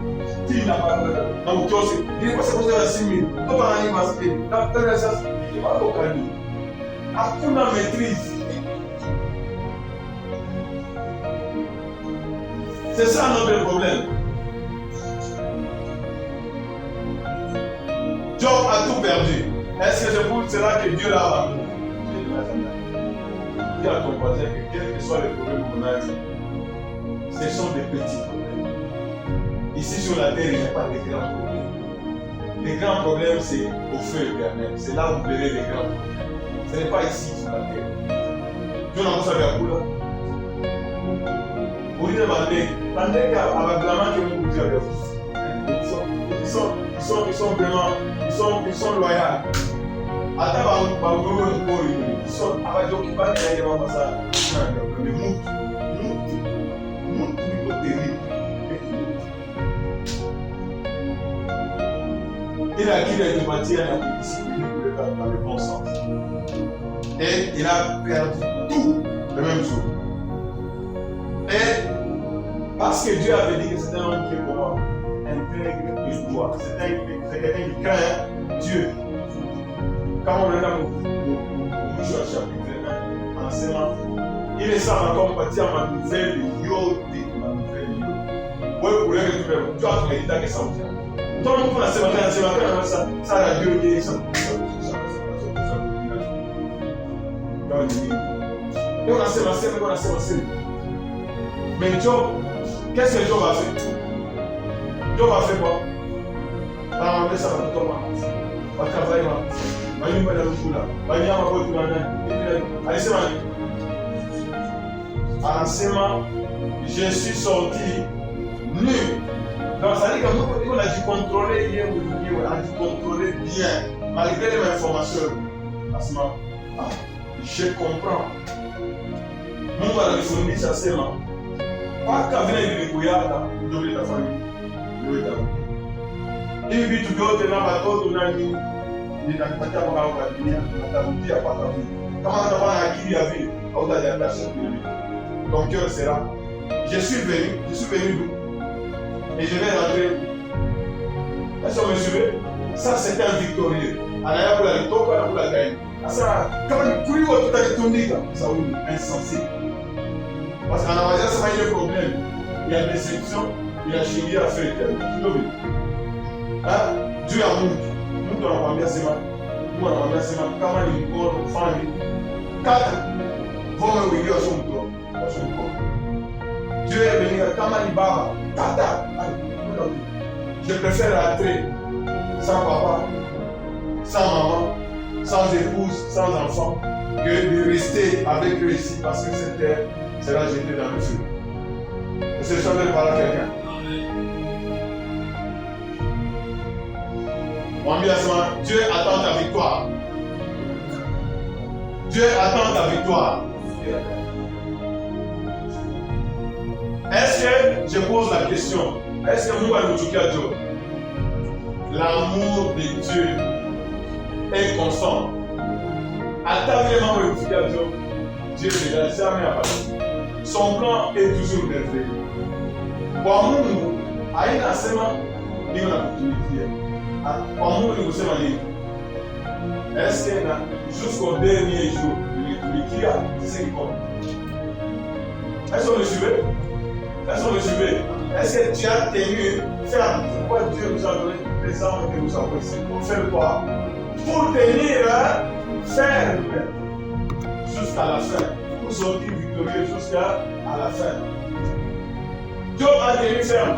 Tina baba. Na utosi. Ni kwa sababu ya 6000. Toka nani maski. Daktari sasa ni mambo gani? Hakuna maîtrise. C'est ça notre problème. Job a tout perdu. Est-ce que c'est pour cela que Dieu l'a abandonné? Dis à ton voisin que quels que soient les problèmes qu'on a, ce sont des petits problèmes. Ici sur la terre, il n'y a pas de grands problèmes. Les grands problèmes, c'est au feu éternel. C'est là où vous verrez les grands problèmes. Ce n'est pas ici sur la terre. Dieu n'a pas savoir à vous là. Vous dites, mandez abandamment que vous dites avec vous. Ils sont vraiment, ils sont loyaux. Attends, ils sont abajoki pas de vraiment ça. Mais mout terrible. Il a acquis la diplomatie, il a discipliné dans le bon sens. Et il a perdu tout le même jour. Et parce que Dieu avait dit que c'était un homme qui est comment intègre et droit. C'est quelqu'un qui craint Dieu. Quand on regarde au chapitre 1, enseignement, il est ça encore parti à ma nouvelle yote. Oui, vous voulez que tu as fait l'idée que ça vous tient. Tout le monde c'est matin, ça la Dieu qui est ça. Et on a sémé. Mais Job, qu'est-ce que Job a fait? Job a fait quoi? On ça va tout on va travailler. Je suis sorti nu. Donc ça dit que nous, on a dû contrôler bien, on a dû contrôler bien, malgré les informations. À ce moment, je comprends. Mungu ananifundisha sema mpaka vile nilikuyaga ndio itafanya ndio itakuwa hivi vitu vyote na watoto nani nitakupatia kwa dunia natarudia mpaka vile kama unafanya akili ya vile hautajiandaa shule. Donc Dieu sera. Je suis venu et je vais rentrer. Est-ce que vous me suivez? Ça c'est un victorieux. Anaya kula litoka na kula gaini. Sasa kama ni kuliwa tutakitundika Sauli insensé. Parce qu'en avance ça il y a un problème. Il y a déception, il y a chérie à faire. Dieu a Mungu anakuambia sema, Mungu anakuambia sema kama ni mkono ufanye kata voma uingie wa mtu. Dieu est venu kama ni baba kata. Je préfère rentrer sans papa, sans maman, sans épouse, sans enfant, que de rester avec eux ici parce que cette terre sera jetée dans le feu. Est-ce que je vais parler à quelqu'un? Dieu attend ta victoire. Dieu attend ta victoire. Est-ce que, je pose la question, est-ce que nous allons jouer à Dieu? L'amour de Dieu est constant. Attends vraiment le jouer à Dieu. Dieu ne l'a jamais abandonné. Son plan est toujours merveilleux. Pour nous, à une assemblée, il y a une opportunité. Kwa Mungu ni kusema nini? Est-ce que jusqu'au dernier jour, nilitumikia sisi kiko? Est-ce que le suivez? Est-ce que le suivez? Est-ce que tu as tenu ferme? Pourquoi Dieu nous a donné les armes que nous avons ici? Pour faire quoi? Pour tenir ferme jusqu'à la fin. Pour sortir victorieux jusqu'à la fin. Dieu a tenu ferme.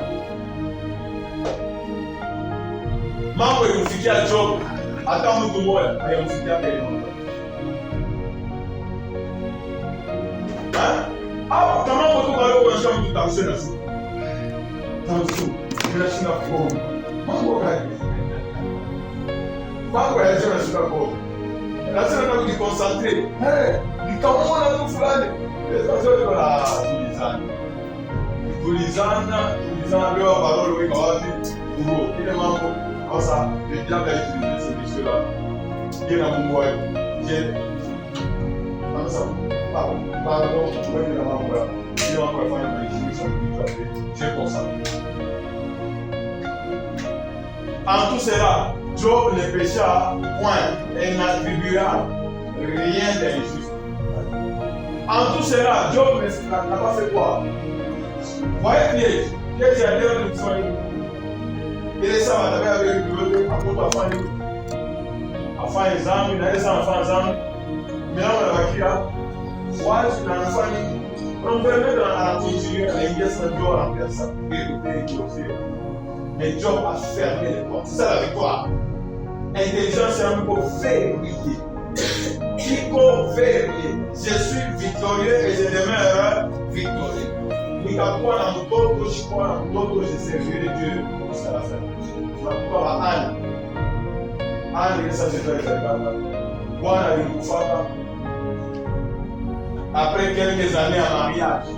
Mambo ilimfikia Job, hata mtu mmoja hayamfikia Elimu. Hapo kama mtu kwa leo unashika mtu tamsema sio. Tamsu, unashinda kwa. Mambo gani? Mambo ya jana shinda kwa. Lazima na kujiconcentre. Nikaona mtu fulani. Sasa ndio la tulizana leo barolo wiko wapi? Ndio ile mambo. Comme ça, le diable a utilisé ce monsieur-là. Il a mon moyen. Comme ça, pardon, je vais dire à ma mère. Il va encore faire une réjouissance du diable. J'ai consacré. En tout cela, Job ne pécha point et n'attribuera rien d'injuste. En tout cela, Job n'a pas fait quoi? Voyez Piège a l'air de soigner. Il est ça, on avait avec le à contre afin examen, il a laissé enfant examen. Mais là, on a vaqué là. Moi, je suis un enfant. On peut mettre à la continuer à l'indice de Dieu à la personne. Mais Job a fermé les portes. C'est ça la victoire. Intelligence, c'est un peu vérifié. Il faut vérifier. Je suis victorieux et je demeure victorieux. Nikakuwa na mtoto, shikuwa na mtoto, je servirai Dieu jusqu'à la fin. Tunakuwa wa Ani kesa jetwa itakata. Bwana alimkufuata. Après quelques années à mariage,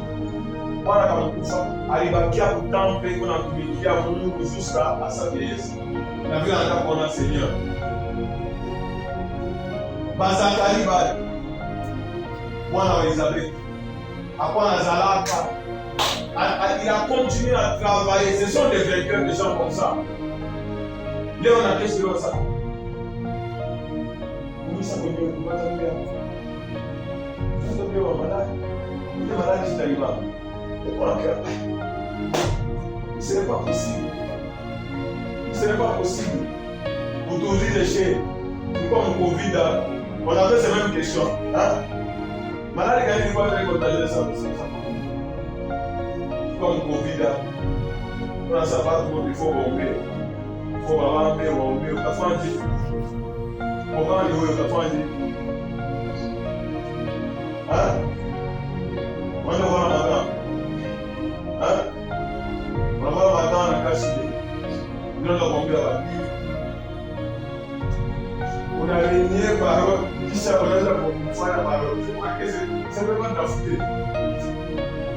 Bwana akamkufa, alibakia kutampe kuna kutumikia Mungu jusqu'à sa vieillesse. Na vile anataka kuona Seigneur. Bazakari bali. Bwana wa Elizabeth. Hapana zalaka. Il a continué à travailler. Ce sont des vainqueurs, des gens comme ça. Là, on a qu'est-ce que ça? Oui, ça veut dire que tu vas t'appeler. Tu vas t'appeler au malade. Tu es malade, tu t'arrives là. Et pour la cœur. Ce n'est pas possible. Ce n'est pas possible. Pour toujours lécher. Pourquoi mon Covid, on avait ces mêmes questions. Hein? Malade gani ilikuwa contagieux ça aussi. Comme Covid, on a savoir qu'il faut bomber. Il faut bomber. Au Kafandi. Comment il est au Kafandi? Hein? On va voir là-bas. Hein? On va voir là-bas dans la casse. Nous allons bomber là-bas. On a régné par eux. Qui s'appelle pour faire la parole? C'est vraiment de la foutée.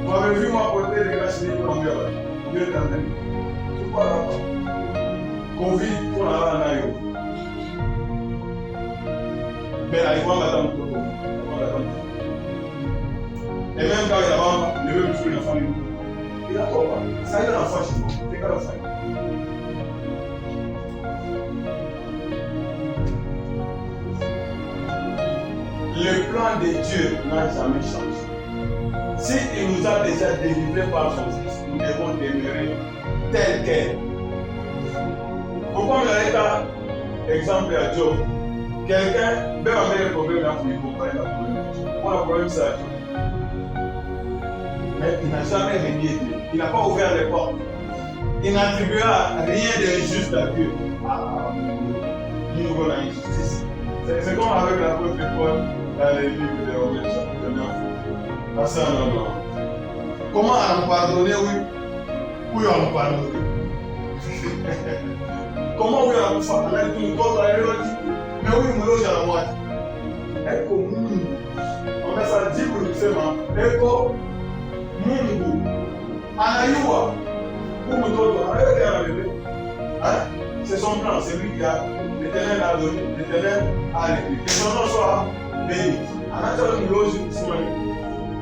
Vous avez vu moi porter les caches de bomber là-bas. Dieu t'en aime. Tu vois là-bas. Covid pour la ranayo. Mais là, il faut madame Toto. Et même quand il y a il veut me tuer la famille. Il a quoi? Ça y est, l'enfant chez moi. C'est quoi la famille? Le plan de Dieu n'a jamais changé. Si il nous a déjà délivrés par son Fils, nous devons demeurer tel quel. Pourquoi on n'arrête pas exemple à Job? Quelqu'un peut avoir des problèmes là pour lui comprendre la problème. Pourquoi le problème c'est à Job? Mais il n'a jamais renié Dieu. Il n'a pas ouvert les portes. Il n'attribuera rien d'injuste à Dieu. Nous avons la injustice. C'est comme avec la l'apôtre Paul dans les livres de Romains chapitre 9. Comment on pardonner, oui? Oui, on pardonne. Comment on va faire? Mais oui, nous avons la moitié. On a ça dit pour nous faire. Eko Mungu anayua Mungu c'est son plan, c'est lui qui a l'Éternel a donné, l'Éternel a réglé. Que son nom soit béni. En attendant une loge, c'est moi.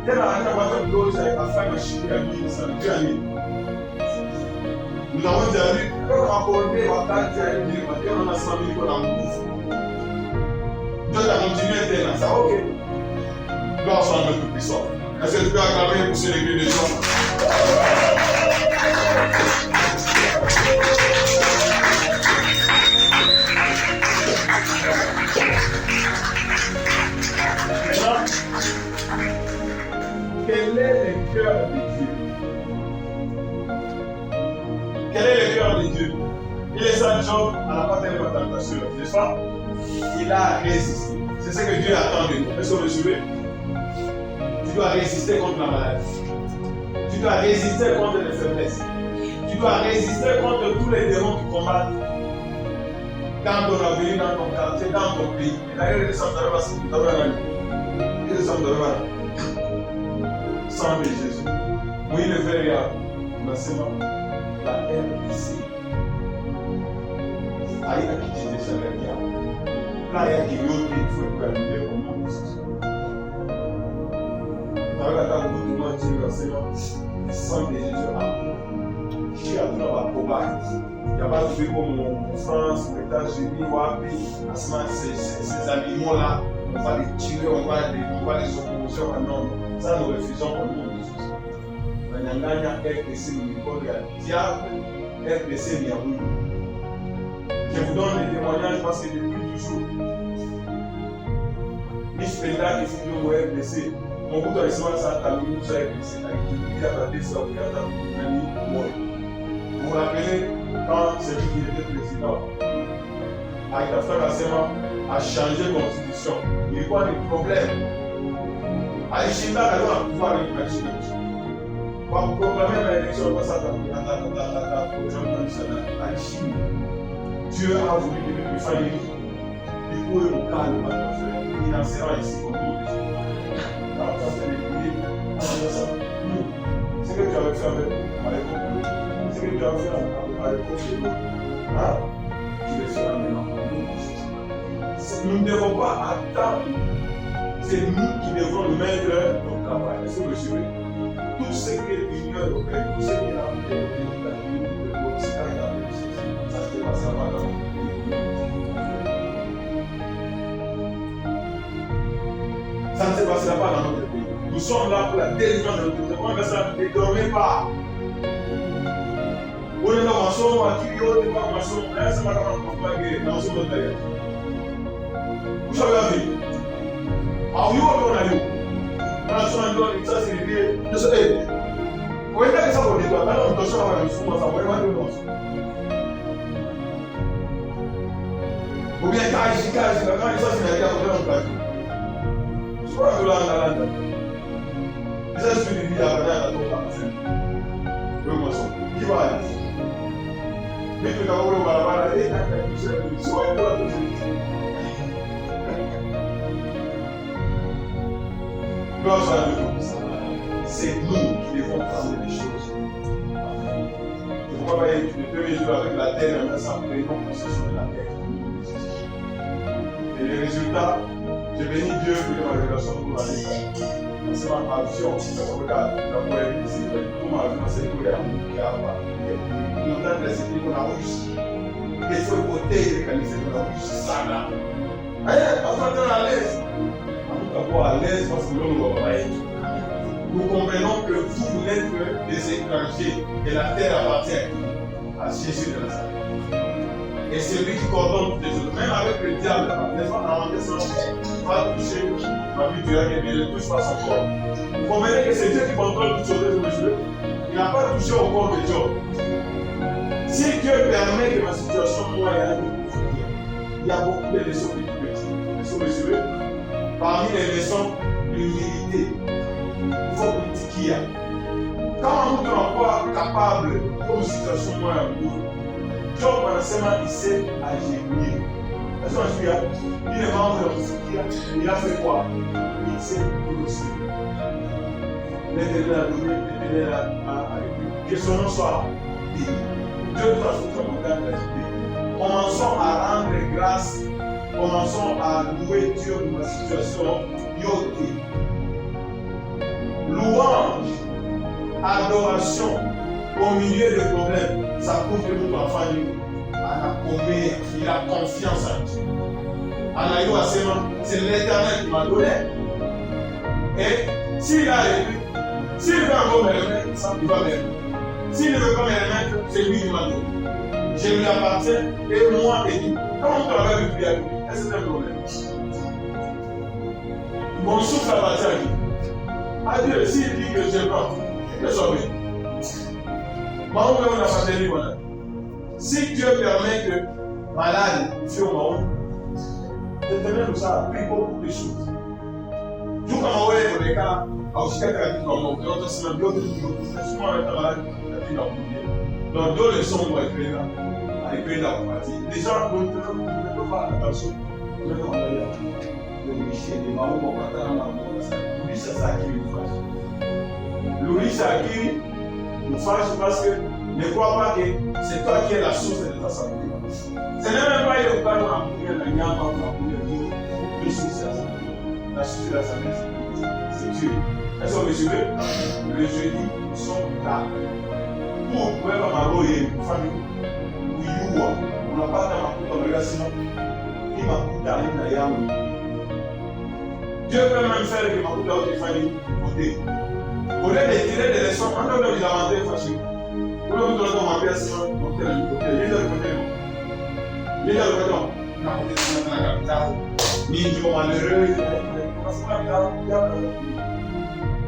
Quelle en attendant une loge avec la femme de Chibouya, ça me dit. Nous avons déjà vu, quand on a accordé à Tati, on a 100 000 pour la mousse. Dieu a continué à être là, ça ok. Gloire soit notre puissant. Est-ce que tu peux acclamer pour célébrer les gens? Maintenant, quel est le cœur de Dieu? Quel est le cœur de Dieu? Il est ça, Job, à la part de la tentation, n'est-ce pas? Il a résisté. C'est ce que Dieu attend de nous. Est-ce que vous me suivez? Tu dois résister contre la maladie. Tu dois résister contre les faiblesses. Tu dois résister contre tous les démons qui combattent dans ton avenir, dans ton quartier, dans ton pays. Et d'ailleurs, les sommes de c'est tout à l'heure. Les sommes de sang de Jésus. Oui, le verre, la RDC. Aïe, à qui tu déchires bien. Là, il y a qui veut qu'il faut calculer comment nous sommes. Dans la table où tout le monde dit le sang de Jésus qui a tout la combattre. Il n'y a pas de truc comme en France, aux États-Unis, ou à ces animaux-là, on va les tuer, on va les opposer. Non, ça nous refusons au nom de Jésus. Nanyanganya RDC Nicole diable, RDC Niaoui. Je vous donne des témoignages parce que depuis toujours, Miss Penda qui est au RDC, mon bout de recevoir ça, t'as mis ça RDC, il y a des ça, il y a des vous vous rappelez quand c'est lui qui était président, Aïdafta Gassema a changé la constitution. Il y a quoi des problèmes? Aïchinda a le pouvoir de l'Aïchinda. Pour proclamer l'élection, on va s'attendre à Aïchinda. Dieu a voulu que il fallait il faut le calme, il en sera ici comme nous. C'est ce que tu avais fait avec c'est ce que tu as fait avec hein? Tu le feras maintenant. Nous ne devons pas attendre. C'est nous qui devons mettre notre travail. Est-ce que vous suivez? Tout ce que l'Union européenne, tout ce qui a fait le ça se passera pas dans ça ne se passera pas dans notre pays. Nous sommes là pour la délivrance de notre pays. On ne ça ne dormez pas. On est dans ma chambre, à qui on est dans ma chambre, là, c'est ma camarade pour pas guérir, dans son hôtel. Vous savez la vie. Alors, vous avez Ça, c'est l'idée. Je sais. Vous voyez que ça va dire, maintenant, on doit se faire un souvent, ça va vraiment dire non. Ou bien, quand ça, c'est la guerre, on va faire. Je crois que là, on a la ça, je suis dit, à la qui va aller. Mais que d'abord, on va aller, c'est nous qui devons prendre les choses. Il ne faut pas aller le premier jour avec la terre, mais ça prenons possession de la terre. Et les résultats, je bénis Dieu pour ma révélation pour la vie. C'est ma vision, ça regarde, la poète, c'est tout ma vie, c'est tout les amours qui a pas. Nous avons laissé qu'on a réussi. Il faut écouter les qualités de la réussite. Ça là. Allez, on va être à l'aise. D'abord à l'aise parce que l'on va pas être. Nous comprenons que vous n'êtes que des étrangers et la terre appartient à Jésus de Nazareth. Et c'est lui qui coordonne toutes les choses. Même avec le diable, n'est-ce pas, dans l'encaissement, va toucher ma vie du règne, mais il ne touche pas son corps. Vous comprenez que c'est Dieu qui contrôle toutes choses, monsieur. Il n'a pas touché au corps de Job. Si Dieu permet que ma situation moi et il y a beaucoup de leçons qui peuvent être. Leçons mesurées. Parmi les leçons, l'humilité. Il faut qu'il y ait. Quand on ne est pas capable, comme situation moi et Job, il sait agir. Il est membre de la il a fait quoi? Il sait négocier. L'éternel a donné, l'éternel a réglé. Que son nom soit béni. Dieu nous a souffert mon gars de la cité. Commençons à rendre grâce. Commençons à louer Dieu de ma situation. Yoté. Louange, adoration au milieu des problèmes. Ça prouve que nous enfants, il a confiance en Dieu. C'est l'éternel qui m'a donné. Et s'il a réglé, s'il veut encore me remettre, il va me remettre. S'il ne veut pas me remettre, c'est lui qui m'a donné. Je lui appartiens et moi et lui. Comment on travaille avec lui? Est-ce que c'est un problème? Mon souffle appartient à lui. À Dieu, s'il dit que je prends, je vais sauver. Si Dieu permet que malade, il au monde, l'éternel nous a appris beaucoup de choses. Tout comme on voit pour les cas, aussi qu'à la vie comme on peut, c'est un bloc de vie. Souvent, on est malade, la vie dans le monde. Donc, deux leçons vont être là, avec la partie. Les gens ne peuvent pas attention. Le riche, les marrons vont pas dans la main. Lui, c'est ça qui nous fâche. Le riche, c'est qui nous fâche parce que ne crois pas que c'est toi qui es la source de ta santé. Ce n'est même pas le cas de la prière, la gamme, la prière, de source la source de la santé, c'est Dieu. Est-ce que vous suivez? Le jeudi, nous sommes là. Pour pouvoir m'arroyer une famille, on n'a pas de relation. Il m'a coupé à l'île. Dieu peut même faire que ma coupe à une famille côté. Au lieu de tirer des leçons, on doit les avantages fâchés. Pour le coup, on va faire ça, on peut le côté. Les deux côtés. La côté de la capitale. Ni Dieu malheureux.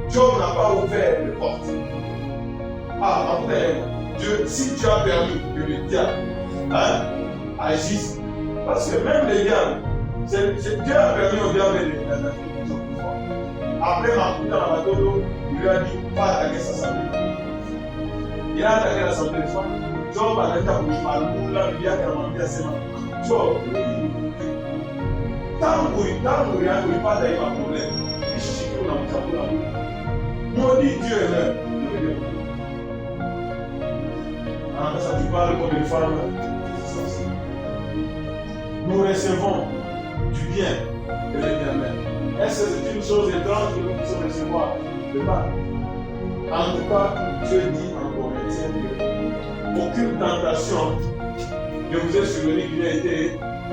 Dieu n'a pas ouvert les portes. Dieu, si tu as permis que le diable agisse, parce que même les diables, Dieu a permis au diable de après ma coupe dans la bateau, il lui a dit, pas attaquer sa santé. Il a attaqué la santé de soi. Job a été pour lui parler, il a dit à ses mains. Job, tant qu'il n'y a pas de problème, il chie qu'on a mis ça pour la boue. Maudit Dieu est là. Ça tu parles comme une femme. Nous recevons du bien de l'éternel. Est-ce que c'est une chose étrange que nous puissions recevoir de mal? En tout cas, Dieu dit en Corinthiens qu'aucune tentation ne vous est survenue qui n'a été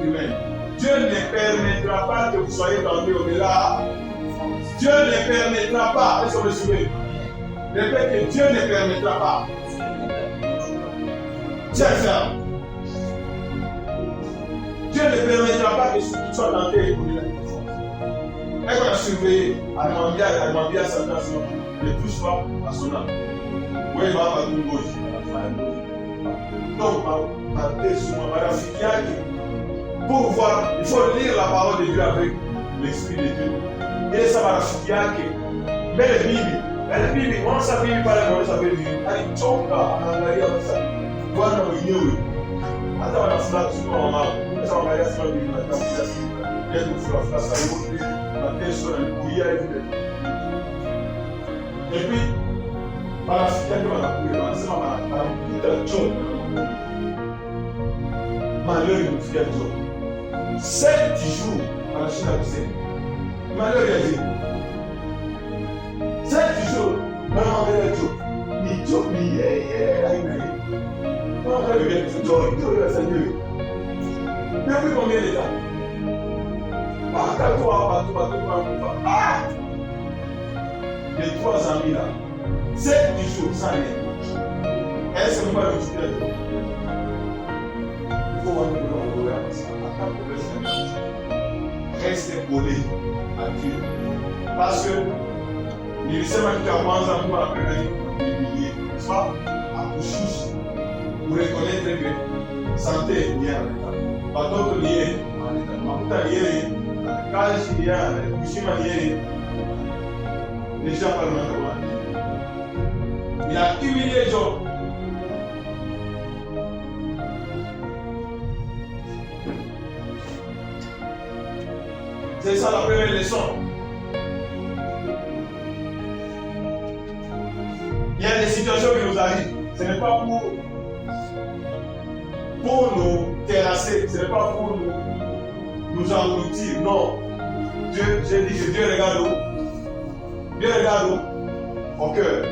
humaine. Dieu ne permettra pas que vous soyez tentés au-delà. Dieu ne permettra pas. Est-ce que vous me suivez? Répète que Dieu ne permettra pas. Tiens ferme. Dieu ne permettra pas que tu sois tenté au-delà. qu'on a surveillé, alimwambia Satan, ne touche pas à son âme. Oui, il va avoir une gauche. Donc, marafiki yake, pour voir, il faut lire la parole de Dieu avec l'Esprit de Dieu. Et ça, marafiki yake, mbele bibi, mwanza bibi pale mwanza bibi, alichoka, anaangalia sasa, Bwana mwenyewe. Hata wanafunga kusoma mama, sasa wangalia sema bibi na tafuta yetu kufurahi sasa yote, mateso na kuia hivi. Et puis, marafiki yake wanasema anakuta John. Malheur imemfikia John. 7 jours anashinda kusema. Malheur ya John. 7 jours anamwambia John. Ni John ni yeye aina hii. Kama vile John ya Seigneur. Depuis combien de temps? Pas ah! Les 3 ans là. 7 jours sans rien. Est-ce que vous m'avez dit que il faut voir reste collé à Dieu. Parce que nilisema kitu ya kwanza Mungu anapenda Biblia. Soit à kushusha. Pour reconnaître que santé est bien en état. Watoto ni yeye, mafuta ni yeye, kazi ni yeye, kushima ni yeye. Déjà par le monde. Il a humilié Job. C'est ça la première leçon. Il y a des situations qui nous arrivent. Ce n'est pas pour nous terrasser, ce n'est pas pour nous engloutir. Non. J'ai dit que Dieu regarde où? Dieu regarde où? Au cœur.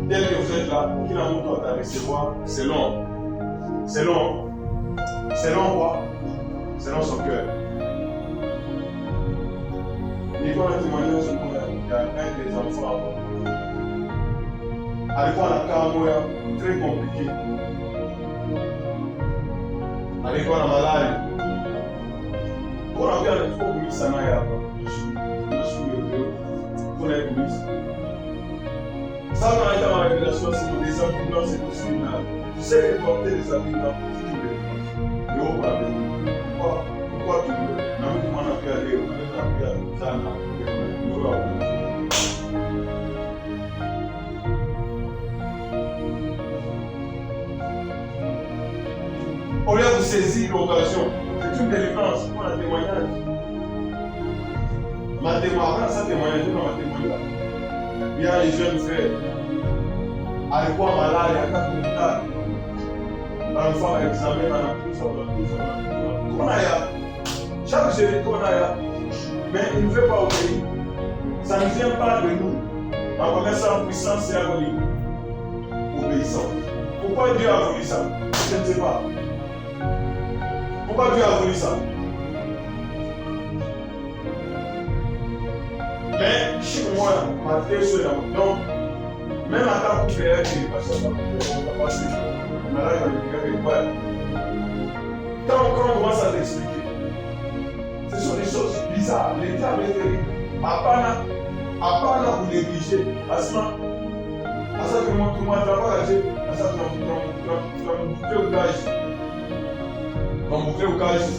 Tel que vous êtes là, aucun amour doit te recevoir selon quoi? Selon son cœur. Il faut un témoignage sur moi. Il y a un des enfants alikuwa anakaa moyo très compliqué. Alikuwa na malaria. Kuna pia alikuwa kumisa naye hapa. Kuna kumisa. Ça, on a été en révélation sur des arguments, c'est possible. Tu sais porter des arguments positifs. Et au problème, pourquoi tu veux? On a pu aller, on a pu aller, au lieu de saisir l'occasion, c'est une délivrance pour un témoignage. Ma témoignage, ça témoignage, non, ma témoignage. Il y a les jeunes frères. Alikuwa malali akakumtana. Anafanya examen anakufa. Kuna ya. Chaque jour kuna ya. Mais il ne veut pas obéir. Ça ne vient pas de nous. En connaissant la puissance et l'agonie. Obéissant. Pourquoi Dieu a voulu ça? Je ne sais pas. Pourquoi Dieu a voulu ça? Mais chez moi, ma tête sur la route. Donc, même à ta coupe, il y a des personnes qui ont passé. Quand on commence à t'expliquer, ce sont des choses bizarres. Les diables est terrible. Apana pour négliger. Asma, ça te montre tout le monde travaille. Ça te boucler au gage. Ton boucler au gage.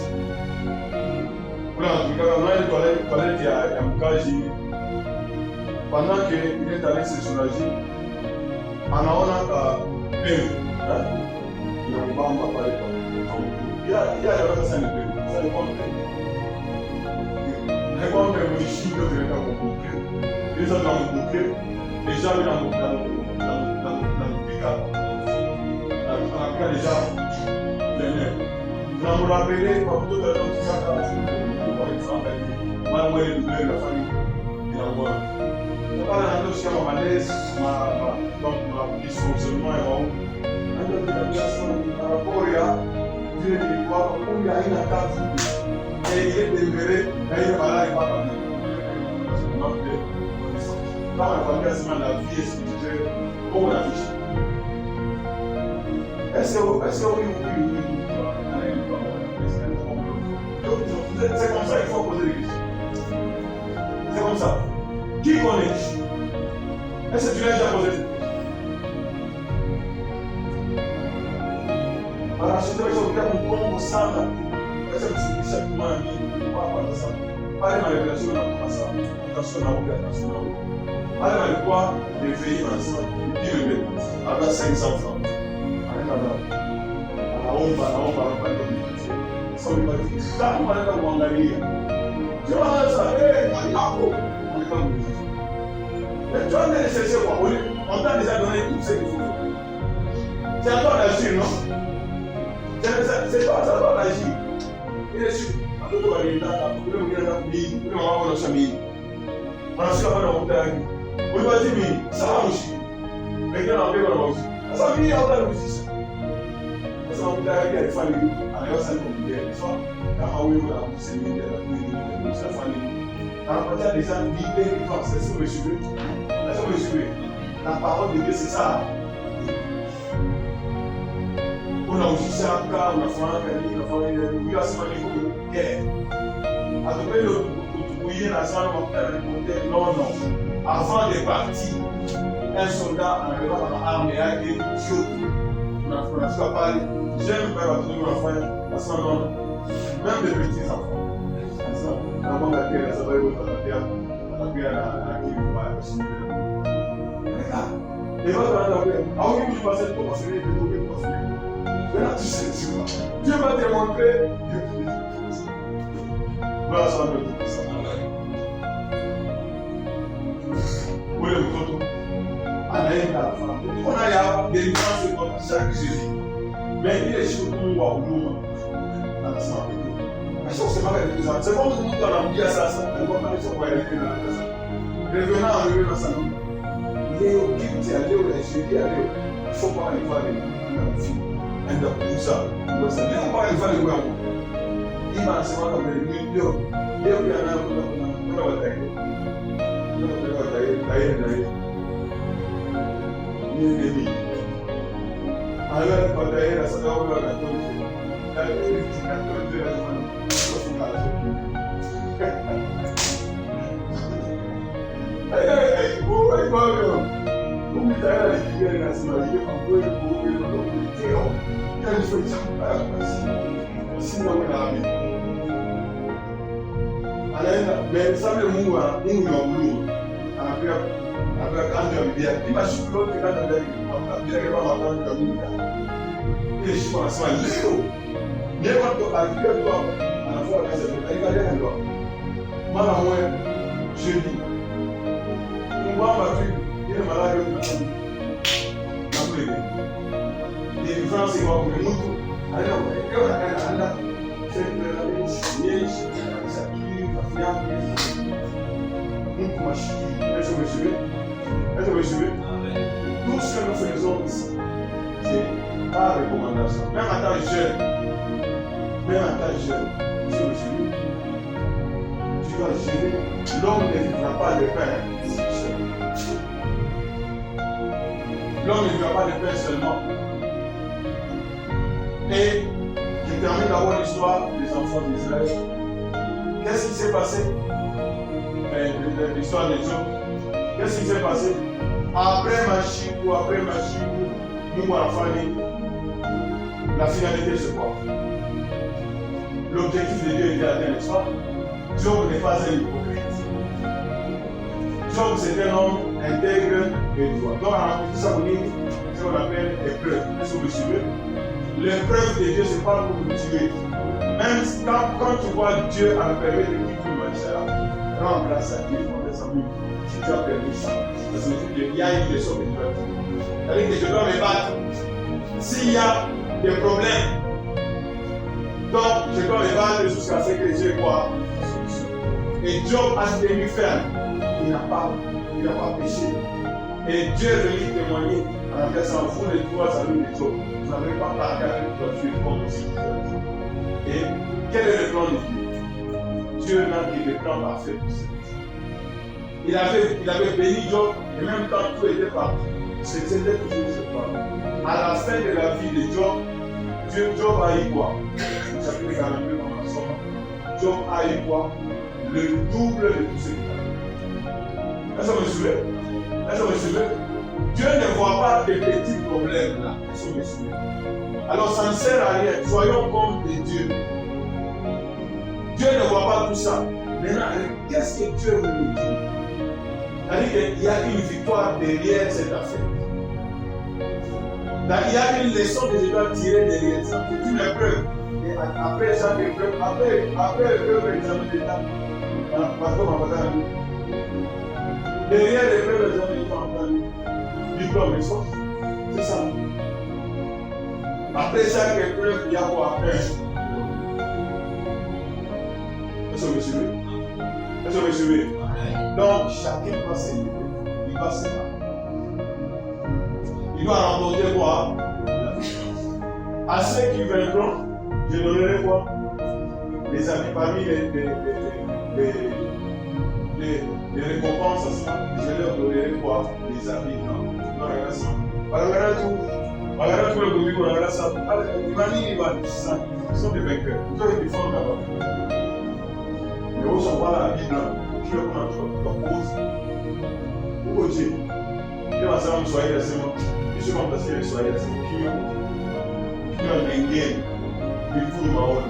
Voilà, quand il toilette, il y a un gage. Pendant qu'il est allé se soulager, anaona pevu. Inambamba pale kwa. Ya sasa ni pevu. Sasa ni pombe. Ni pombe mwishindo zileta kumbuke. Hizo tunambuke. Deja bila mpika. Anakaa deja. Tena. Tunamrapele kwa mtoto anataka kwa exemple. Mara moja ndio la famille. Inakuwa Para nós que é uma maleza, uma dysfonctionnement é algo. A educação para apoiar, dizer que o apoio ainda está tudo. Ele deveria ainda parar e parar. Não, a família acima da vida espiritual ou na vida. Esse é o único que c'est comme ça qu'il faut poser des questions. comme ça. Qui connaît? Est-ce que tu l'as déjà posé cette question? Anashindwa kuja mgongo sana. Sasa msikisha tumani kwa sasa. Pale marevelation na kwa sasa. Utasoma huko utasoma huko. Pale walikuwa reveillé wanasema ile hata 500 francs. Anaomba anapata mtu. Sasa ulipati kama anaenda kuangalia. Sasa hapo alikuwa mzuri. Tu as laissé quoi? On t'a déjà donné tout ce qu'il faut. C'est à toi d'agir, non? C'est toi, ça doit agir. Il est sûr. On doit aller là, on doit aller là, on doit aller on a su la bonne route avec lui. On lui a dit, mais ça va aussi. Mais il y a un peu de la aussi. Ça va bien, on a le aussi. Parce qu'on peut aller avec la famille. Alors, ça nous dit, soit, quand on a eu la poussée, on a eu la famille. Quand on a déjà vidé les forces, c'est ce que je veux. La parole de Dieu, c'est ça. On a aussi ça, on a fait un il a semaine de guerre. À peu près, oui, la semaine non. Avant de partir, un soldat en arrivant à l'armée a été tué. On a fait parler. J'aime faire la tournée de l'enfant, la semaine même des petits enfants. Avant la terre, ça va être la terre, la terre, la qui va être. Et va dans la terre. Ah oui, je passais pour passer les deux. Maintenant, tu sais, Dieu va te montrer. Voilà, ça va me dire ça. Oui, le toto. On a des délivrance comme chaque Jésus. Mais il est sur nous, on va c'est pas c'est comme nous dans la vie à ça, on va pas les envoyer dans la casa. Revenant à lui dans sa vie. Il est au Kipti, il est au Nigeria, il faut pas aller voir les filles. Et donc, tout ça, il faut pas aller voir les gouvernements. Il m'a enseigné comme les millions. Il y a un mais ça me mou avec quand je me dis il m'a chou l'autre quand je dis bien que pas m'attendre comme il est chou en soi léo mais quand tu as dit toi à la fois quand c'est il va aller là moi je dis on va battre il est malade les différences sont pour nous alors c'est est-ce que vous suivez? Tout ce que nous faisons ici, c'est par recommandation. Même en tant que jeune, est-ce que vous suivez? Tu dois gérer. L'homme ne vivra pas de pain seul. L'homme ne vivra pas de pain seulement. Et je termine d'abord l'histoire des enfants d'Israël. Qu'est-ce qui s'est passé? L'histoire de Job. Qu'est-ce qui s'est passé? Après Machibou, nous avons la finalité, c'est quoi? L'objectif de Dieu était atteint, n'est-ce pas? Job n'est pas un hypocrite. Job, c'est un homme intègre et droit. Donc, en ça, vous dites ce qu'on appelle l'épreuve. Est-ce que vous suivez? L'épreuve de Dieu, c'est pas pour vous tuer. Même quand tu vois Dieu en permet de quitter le machin, rends grâce à Dieu pour les amis. Si tu as permis ça, parce qu'il y a une leçon de Dieu. C'est-à-dire que je dois me battre. S'il y a des problèmes, donc je dois me battre jusqu'à ce que Dieu voit. Et Job a tenu ferme. Il n'a pas péché. Et Dieu veut lui témoigner en disant vous les trois amis de Job, vous n'avez pas partagé votre vie comme si. Et quel est le plan de Dieu? Dieu n'a dit le plan parfait pour cette vie. Il avait béni Job, et même quand tout était parti, c'était toujours ce plan. À la fin de la vie de Job, Job a eu quoi? Chapitre 42 dans la somme. Job a eu quoi? Le double de tout ce qu'il a. Est-ce que vous me suivez? Est-ce que vous me suivez? Dieu ne voit pas de petits problèmes là. Est-ce que vous me suivez? Alors ça ne sert à rien. Soyons comme des dieux. Dieu ne voit pas tout ça. Maintenant, qu'est-ce que Dieu veut nous dire? C'est-à-dire qu'il y a une victoire derrière cette affaire. Il y a une leçon que je dois tirer derrière ça. C'est une épreuve. Et après chaque épreuve, après l'épreuve de l'examen d'État, derrière l'épreuve de l'examen d'État, diplôme et sens. C'est ça. Après chaque épreuve, il y a quoi? Est-ce que vous me suivez? Est-ce que vous me suivez? Donc, chacun va s'élever. Il va se battre. Il doit remporter quoi? À ceux qui vaincront, je donnerai quoi? Les amis parmi les récompenses, je leur donnerai quoi? Les amis. Non, regarde ça. Regarde tout le public, regarde ça. Imagine, ils sont des vainqueurs. Ils doivent être forts là-bas. Mais où sont pas la Bible? Qui le prend? Tu poses. Pourquoi Dieu? Il va savoir que soyez laissés. Je suis remplacé avec soyez laissés. Qui a un game? Il faut nous avoir.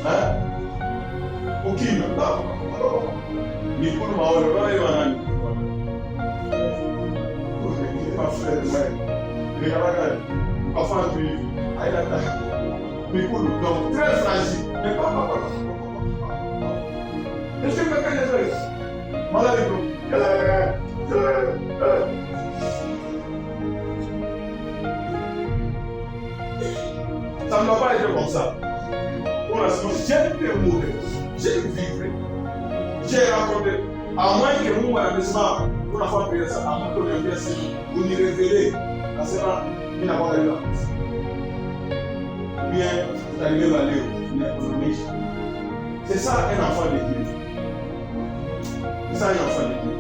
Hein? Aucune. Il faut nous avoir. Il va aller. Il va faire le mal. Il va faire un truc. Il va faire donc très fragile. Mais pas. Est-ce que quelqu'un est vrai? Malade. Ça ne va pas être comme ça. Pour l'instant, j'ai mourir. J'ai vécu. J'ai raconté. À moins que vous m'ayez pour la fois que ça, à moins que vous ayez vous n'y révélez. À ce moment, il n'a pas eu la place. Bien, vous arrivez à aller au économique. C'est ça un enfant de Dieu. C'est ça un enfant de Dieu.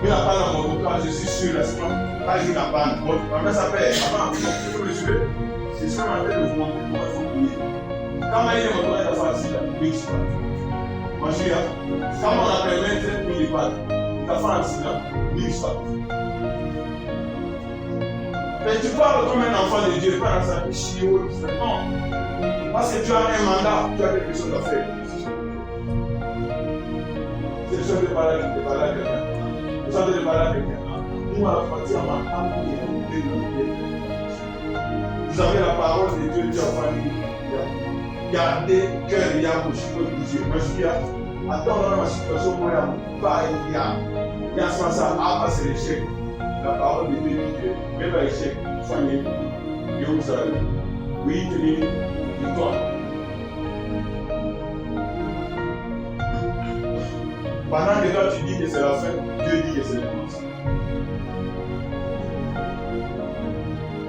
Il n'a pas la moto, je suis sûr, là, c'est pas il n'a pas la moto. Après ça paye, avant, je peux me suivre. C'est ce qu'on a fait de vous montrer comment il faut prier. Quand il y a une moto, il a facile, il faut moi je dis, quand on a permis 30 000 balles, il a fait un accident, 1000 balles. Mais tu parles comme un enfant de Dieu, pas dans sa chiot, non. Parce que tu as un mandat, tu as quelque chose à faire. C'est le chef de parler à quelqu'un. Vous avez de parler à quelqu'un. Nous, à la partie, on va vous avez la parole de Dieu, Dieu a fallu. Gardez cœur et âme au chiffre de Dieu. Moi, je dis, attends, dans ma situation, moi, il y a ça, c'est l'échec. La parole de Dieu dit que même à l'échec, soignez, Dieu vous a dit. Oui, tenez, victoire. Pendant que toi tu dis que c'est la fin, Dieu dit que c'est le commencement.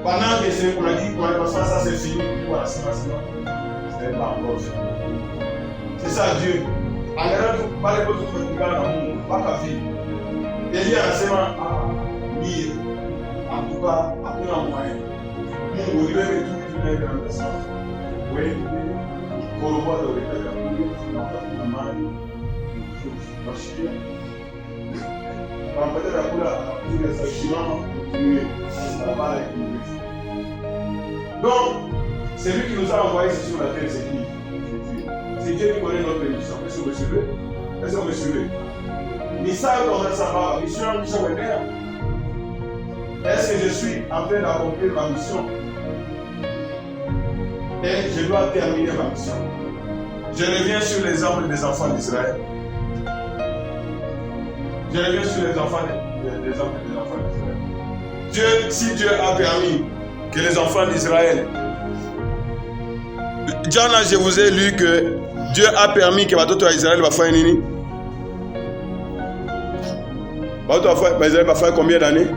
Pendant que c'est qu'on a dit qu'on est passé ça, c'est fini, voilà, c'est pas c'est pas encore fini. C'est ça Dieu. En regardant tout, pas les choses que tu gardes dans le monde, pas ta vie. Et il y a un sément à lire. En tout cas, à tout un moyen. Nous, vous devez tout mettre dans le sang. Oui, il corrobore le réel de la vie, il n'a pas de mal. Parce que, quand peut-être la couleur, tous les sentiments, ça va avec nous. Donc, c'est lui qui nous a envoyés sur la terre, c'est qui? C'est Dieu qui connaît notre mission. Est-ce que vous me suivez? Est-ce que vous me suivez? Ils savent comment ça va. Mission, est bien. Est-ce que je suis en train d'accomplir ma mission? Et je dois terminer ma mission. Je reviens sur l'exemple des enfants d'Israël. Je reviens sur l'exemple des enfants d'Israël. Si Dieu a permis que les enfants d'Israël. Jana, je vous ai lu que Dieu a permis que Batoto Israël va faire nini. Batoto Israël va faire combien d'années?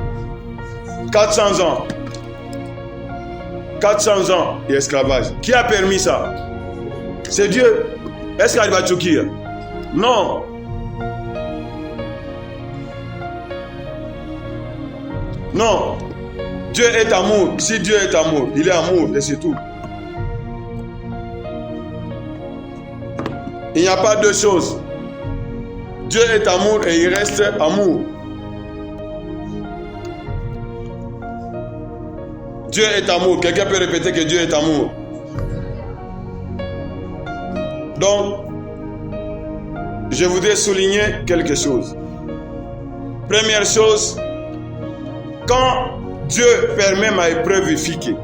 400 ans. 400 ans d'esclavage. Qui a permis ça? C'est Dieu. Est-ce qu'il va choquer? Non. Non. Dieu est amour. Si Dieu est amour, il est amour et c'est tout. Il n'y a pas deux choses. Dieu est amour et il reste amour. Dieu est amour. Quelqu'un peut répéter que Dieu est amour. Donc, je voudrais souligner quelque chose. Première chose, quand Dieu permet ma épreuve efficace,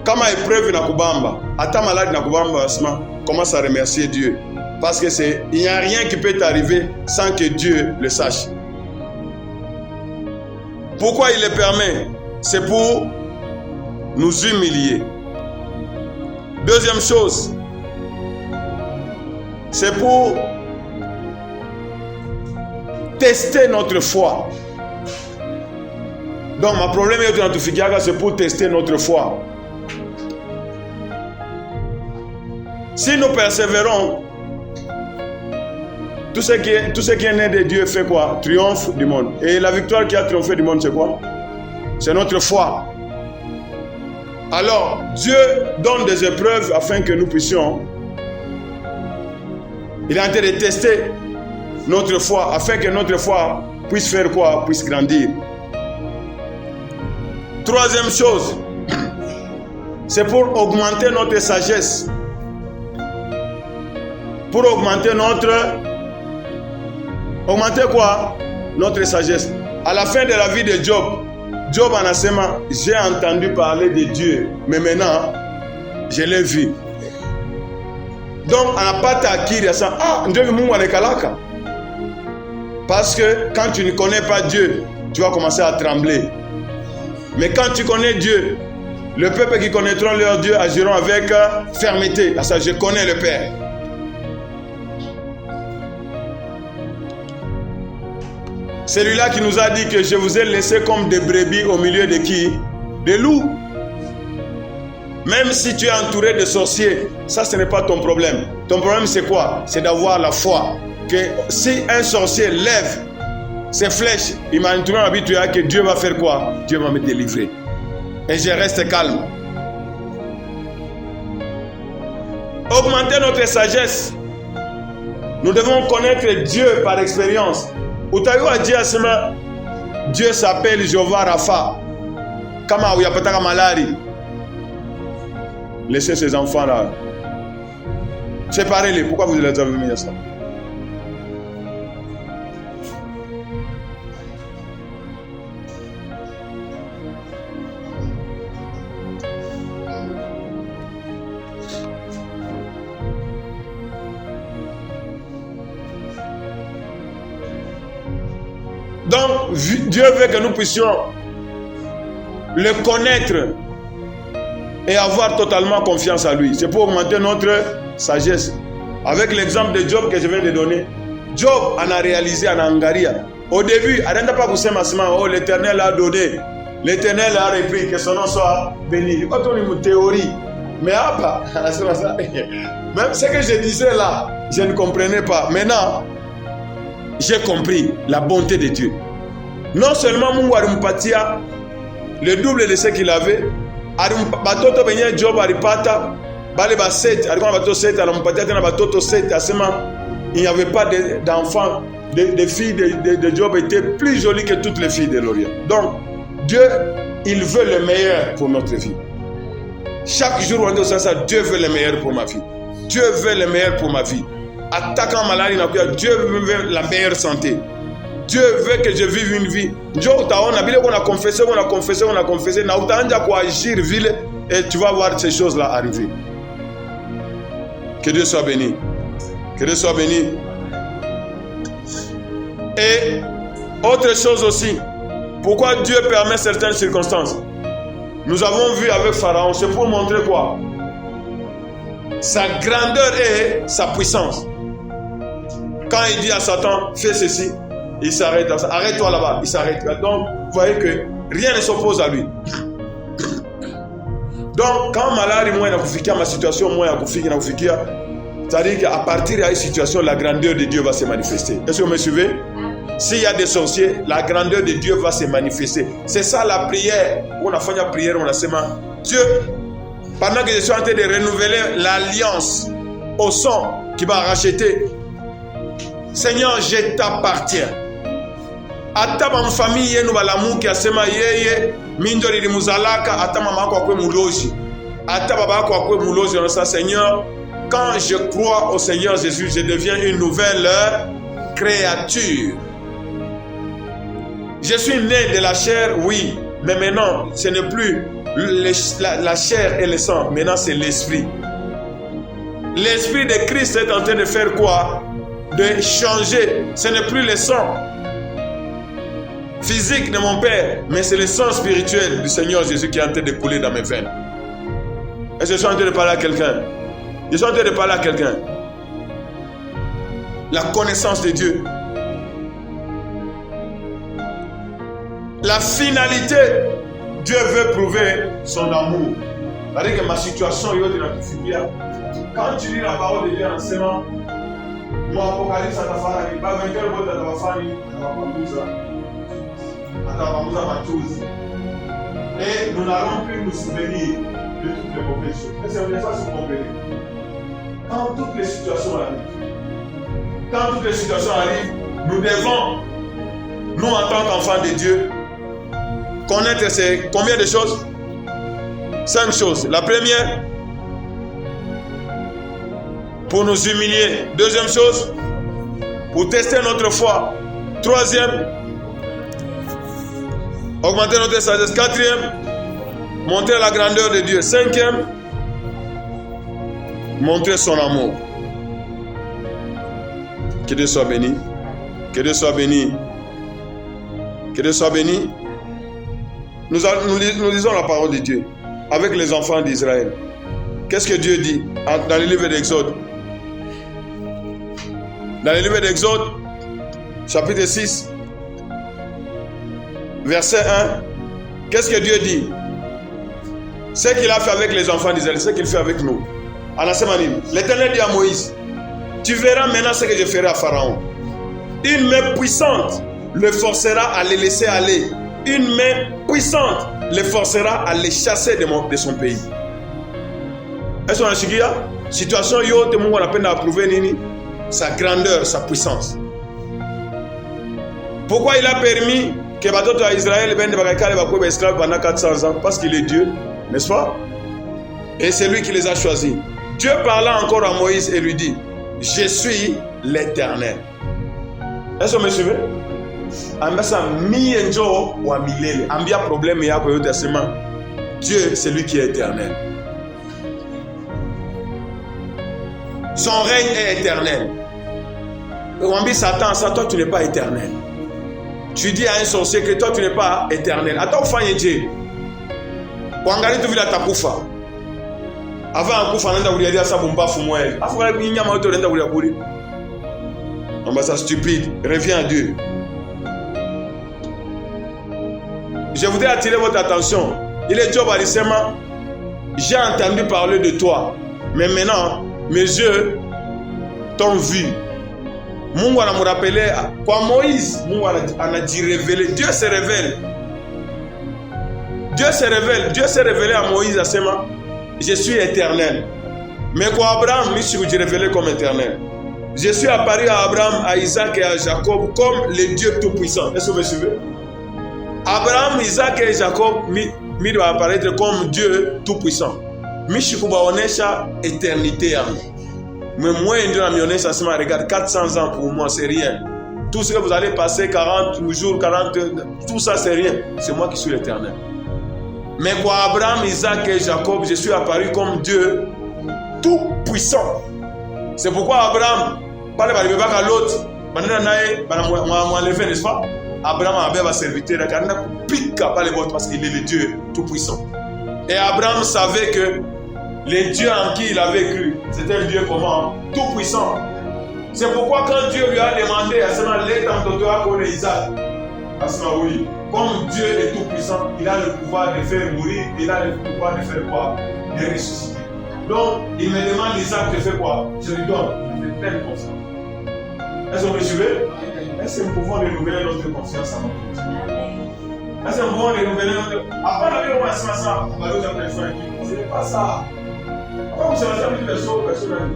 quand ma épreuve n'a kubamba, ata malade n'a kubamba, commence à remercier Dieu. Parce que il n'y a rien qui peut t'arriver sans que Dieu le sache. Pourquoi il le permet? C'est pour nous humilier. Deuxième chose, c'est pour tester notre foi. Donc, ma problème est dans tout fikiaga, c'est pour tester notre foi. Si nous persévérons, tout ce qui est né de Dieu fait quoi? Triomphe du monde. Et la victoire qui a triomphé du monde, c'est quoi? C'est notre foi. Alors, Dieu donne des épreuves afin que nous puissions. Il est en train de tester notre foi, afin que notre foi puisse faire quoi? Puisse grandir. Troisième chose, c'est pour augmenter notre sagesse. Pour augmenter Augmenter quoi? Notre sagesse. À la fin de la vie de Job, Job en asema, j'ai entendu parler de Dieu, mais maintenant, je l'ai vu. Donc, on n'a pas t'acquis à ça. Ah, Dieu est kalaka. Parce que quand tu ne connais pas Dieu, tu vas commencer à trembler. Mais quand tu connais Dieu, le peuple qui connaîtront leur Dieu agiront avec fermeté. À ça, je connais le Père. Celui-là qui nous a dit que je vous ai laissé comme des brebis au milieu de qui? Des loups. Même si tu es entouré de sorciers, ça ce n'est pas ton problème. Ton problème c'est quoi? C'est d'avoir la foi. Que si un sorcier lève ses flèches, il m'a entouré habitué à que Dieu va faire quoi? Dieu va me délivrer. Et je reste calme. Augmenter notre sagesse. Nous devons connaître Dieu par expérience. Dieu s'appelle Jéhovah Rapha. Kama uyapataka malari. Laissez ces enfants là. Séparez-les. Pourquoi vous les avez mis à ça? Donc, Dieu veut que nous puissions le connaître et avoir totalement confiance en lui. C'est pour augmenter notre sagesse. Avec l'exemple de Job que je viens de donner, Job en a réalisé en Angaria. Au début, l'Éternel a donné, l'Éternel a repris, que son nom soit béni. Quand on est une théorie, mais même ce que je disais là, je ne comprenais pas. Maintenant, j'ai compris la bonté de Dieu. Non seulement Munguarimpatia, le double de ce qu'il avait, Job aripata, il n'y avait pas d'enfants, des filles de Job étaient plus jolies que toutes les filles de l'Orient. Donc, Dieu, il veut le meilleur pour notre vie. Chaque jour, on dit ça, Dieu veut le meilleur pour ma vie. Dieu veut le meilleur pour ma vie. Attaquant maladie, Dieu veut la meilleure santé. Dieu veut que je vive une vie. Dieu on a confessé, et tu vas voir ces choses-là arriver. Que Dieu soit béni. Que Dieu soit béni. Et autre chose aussi, pourquoi Dieu permet certaines circonstances? Nous avons vu avec Pharaon, c'est pour montrer quoi? Sa grandeur et sa puissance. Quand il dit à Satan, fais ceci, il s'arrête. Arrête-toi là-bas, il s'arrête. Donc, vous voyez que rien ne s'oppose à lui. Donc, quand malari moi nakufikia ma situation moi nakufikia, c'est-à-dire qu'à partir de cette situation, la grandeur de Dieu va se manifester. Est-ce que vous me suivez? S'il y a des sorciers, la grandeur de Dieu va se manifester. C'est ça la prière. On a fait la prière, on a dit Dieu, pendant que je suis en train de renouveler l'alliance au son qui va racheter. Seigneur, je t'appartiens. Ata ma famille yenu balamu ki asema yeye minjori limuzalaka ata mama yako akwe muloji. Ata baba yako akwe muloji. On ça, Seigneur, quand je crois au Seigneur Jésus, je deviens une nouvelle créature. Je suis né de la chair, oui, mais maintenant, ce n'est plus la chair et le sang, maintenant c'est l'esprit. L'esprit de Christ est en train de faire quoi? De changer. Ce n'est plus le sang physique de mon Père, mais c'est le sang spirituel du Seigneur Jésus qui est en train de couler dans mes veines. Et je suis en train de parler à quelqu'un. Je suis en train de parler à quelqu'un. La connaissance de Dieu. La finalité, Dieu veut prouver son amour. C'est-à-dire que ma situation est autre. Quand tu lis la parole de Dieu en sément, mon apocalypse à ta femme, pas 20 heures de ta femme, et nous n'allons plus nous souvenir de toutes les mauvaises choses. Mais c'est une façon de comprendre. Quand toutes les situations arrivent, nous devons, nous en tant qu'enfants de Dieu, connaître combien de choses? 5 choses. La première, pour nous humilier. Deuxième chose, pour tester notre foi. Troisième, augmenter notre sagesse. Quatrième, montrer la grandeur de Dieu. Cinquième, montrer son amour. Que Dieu soit béni. Que Dieu soit béni. Que Dieu soit béni. Nous lisons la parole de Dieu avec les enfants d'Israël. Qu'est-ce que Dieu dit dans le livre d'Exode? Dans le livre d'Exode, chapitre 6, verset 1, qu'est-ce que Dieu dit? Ce qu'il a fait avec les enfants d'Israël, ce qu'il fait avec nous. L'Éternel dit à Moïse, tu verras maintenant ce que je ferai à Pharaon. Une main puissante le forcera à les laisser aller. Une main puissante le forcera à les chasser de son pays. Est-ce qu'on a suivi? Situation yo, tout le monde a peine à prouver nini sa grandeur, sa puissance. Pourquoi il a permis que Batoto à Israël vienne de esclaves pendant 400 ans? Parce qu'il est Dieu, n'est-ce pas? Et c'est lui qui les a choisis. Dieu parla encore à Moïse et lui dit, je suis l'Éternel. Est-ce que vous me suivez? Dieu, c'est lui qui est éternel. Son règne est éternel. Wambi Satan, ça, toi tu n'es pas éternel. Tu dis à un sorcier que toi tu n'es pas éternel. Attends, fanye Dieu. Wangali tu vila takufa. Avant kufa nenda kulia sa bomba fumwele. Afwa nyama yote nenda kulia kuli. Ça stupide. Reviens à Dieu. Je voudrais attirer votre attention. Il est Job Alisema. J'ai entendu parler de toi. Mais maintenant, mes yeux t'ont vu. Mungu a me rappelé quoi Moïse. Mungu a dit révéler. Dieu se révèle. Dieu se révèle. Dieu s'est révélé à Moïse à Sema. Je suis éternel. Mais quoi Abraham, lui, je suis révélé comme éternel. Je suis apparu à Abraham, à Isaac et à Jacob comme les dieux tout-puissants. Est-ce que vous me suivez? Abraham, Isaac et Jacob mi doit apparaître comme Dieu tout-puissant. Mi shikuba onesha éternité. Mais moi, regarde, 400 ans pour moi, c'est rien. Tout ce que vous allez passer, 40 jours, 40, tout ça, c'est rien. C'est moi qui suis l'éternel. Mais pour Abraham, Isaac et Jacob, je suis apparu comme Dieu tout-puissant. C'est pourquoi Abraham, pas le bébé à l'autre, n'est-ce pas? Abraham avait un serviteur, il parce qu'il est le Dieu tout-puissant. Et Abraham savait que le Dieu en qui il avait cru, c'était un Dieu comment? Tout-puissant. C'est pourquoi quand Dieu lui a demandé à ce moment-là, Isaac, oui, comme Dieu est tout-puissant, il a le pouvoir de faire mourir, il a le pouvoir de faire quoi? De ressusciter. Donc, il me demande Isaac de faire quoi? Je lui donne. Je fais pleine confiance. Est-ce que vous me suivez? Est-ce que nous pouvons renouveler notre confiance à notre Dieu? Est-ce que nous pouvons renouveler notre... Après, la vie, on va se faire ça. On va l'autre personne. Ce n'est pas ça. Après, vous savez, ça veut dire que personne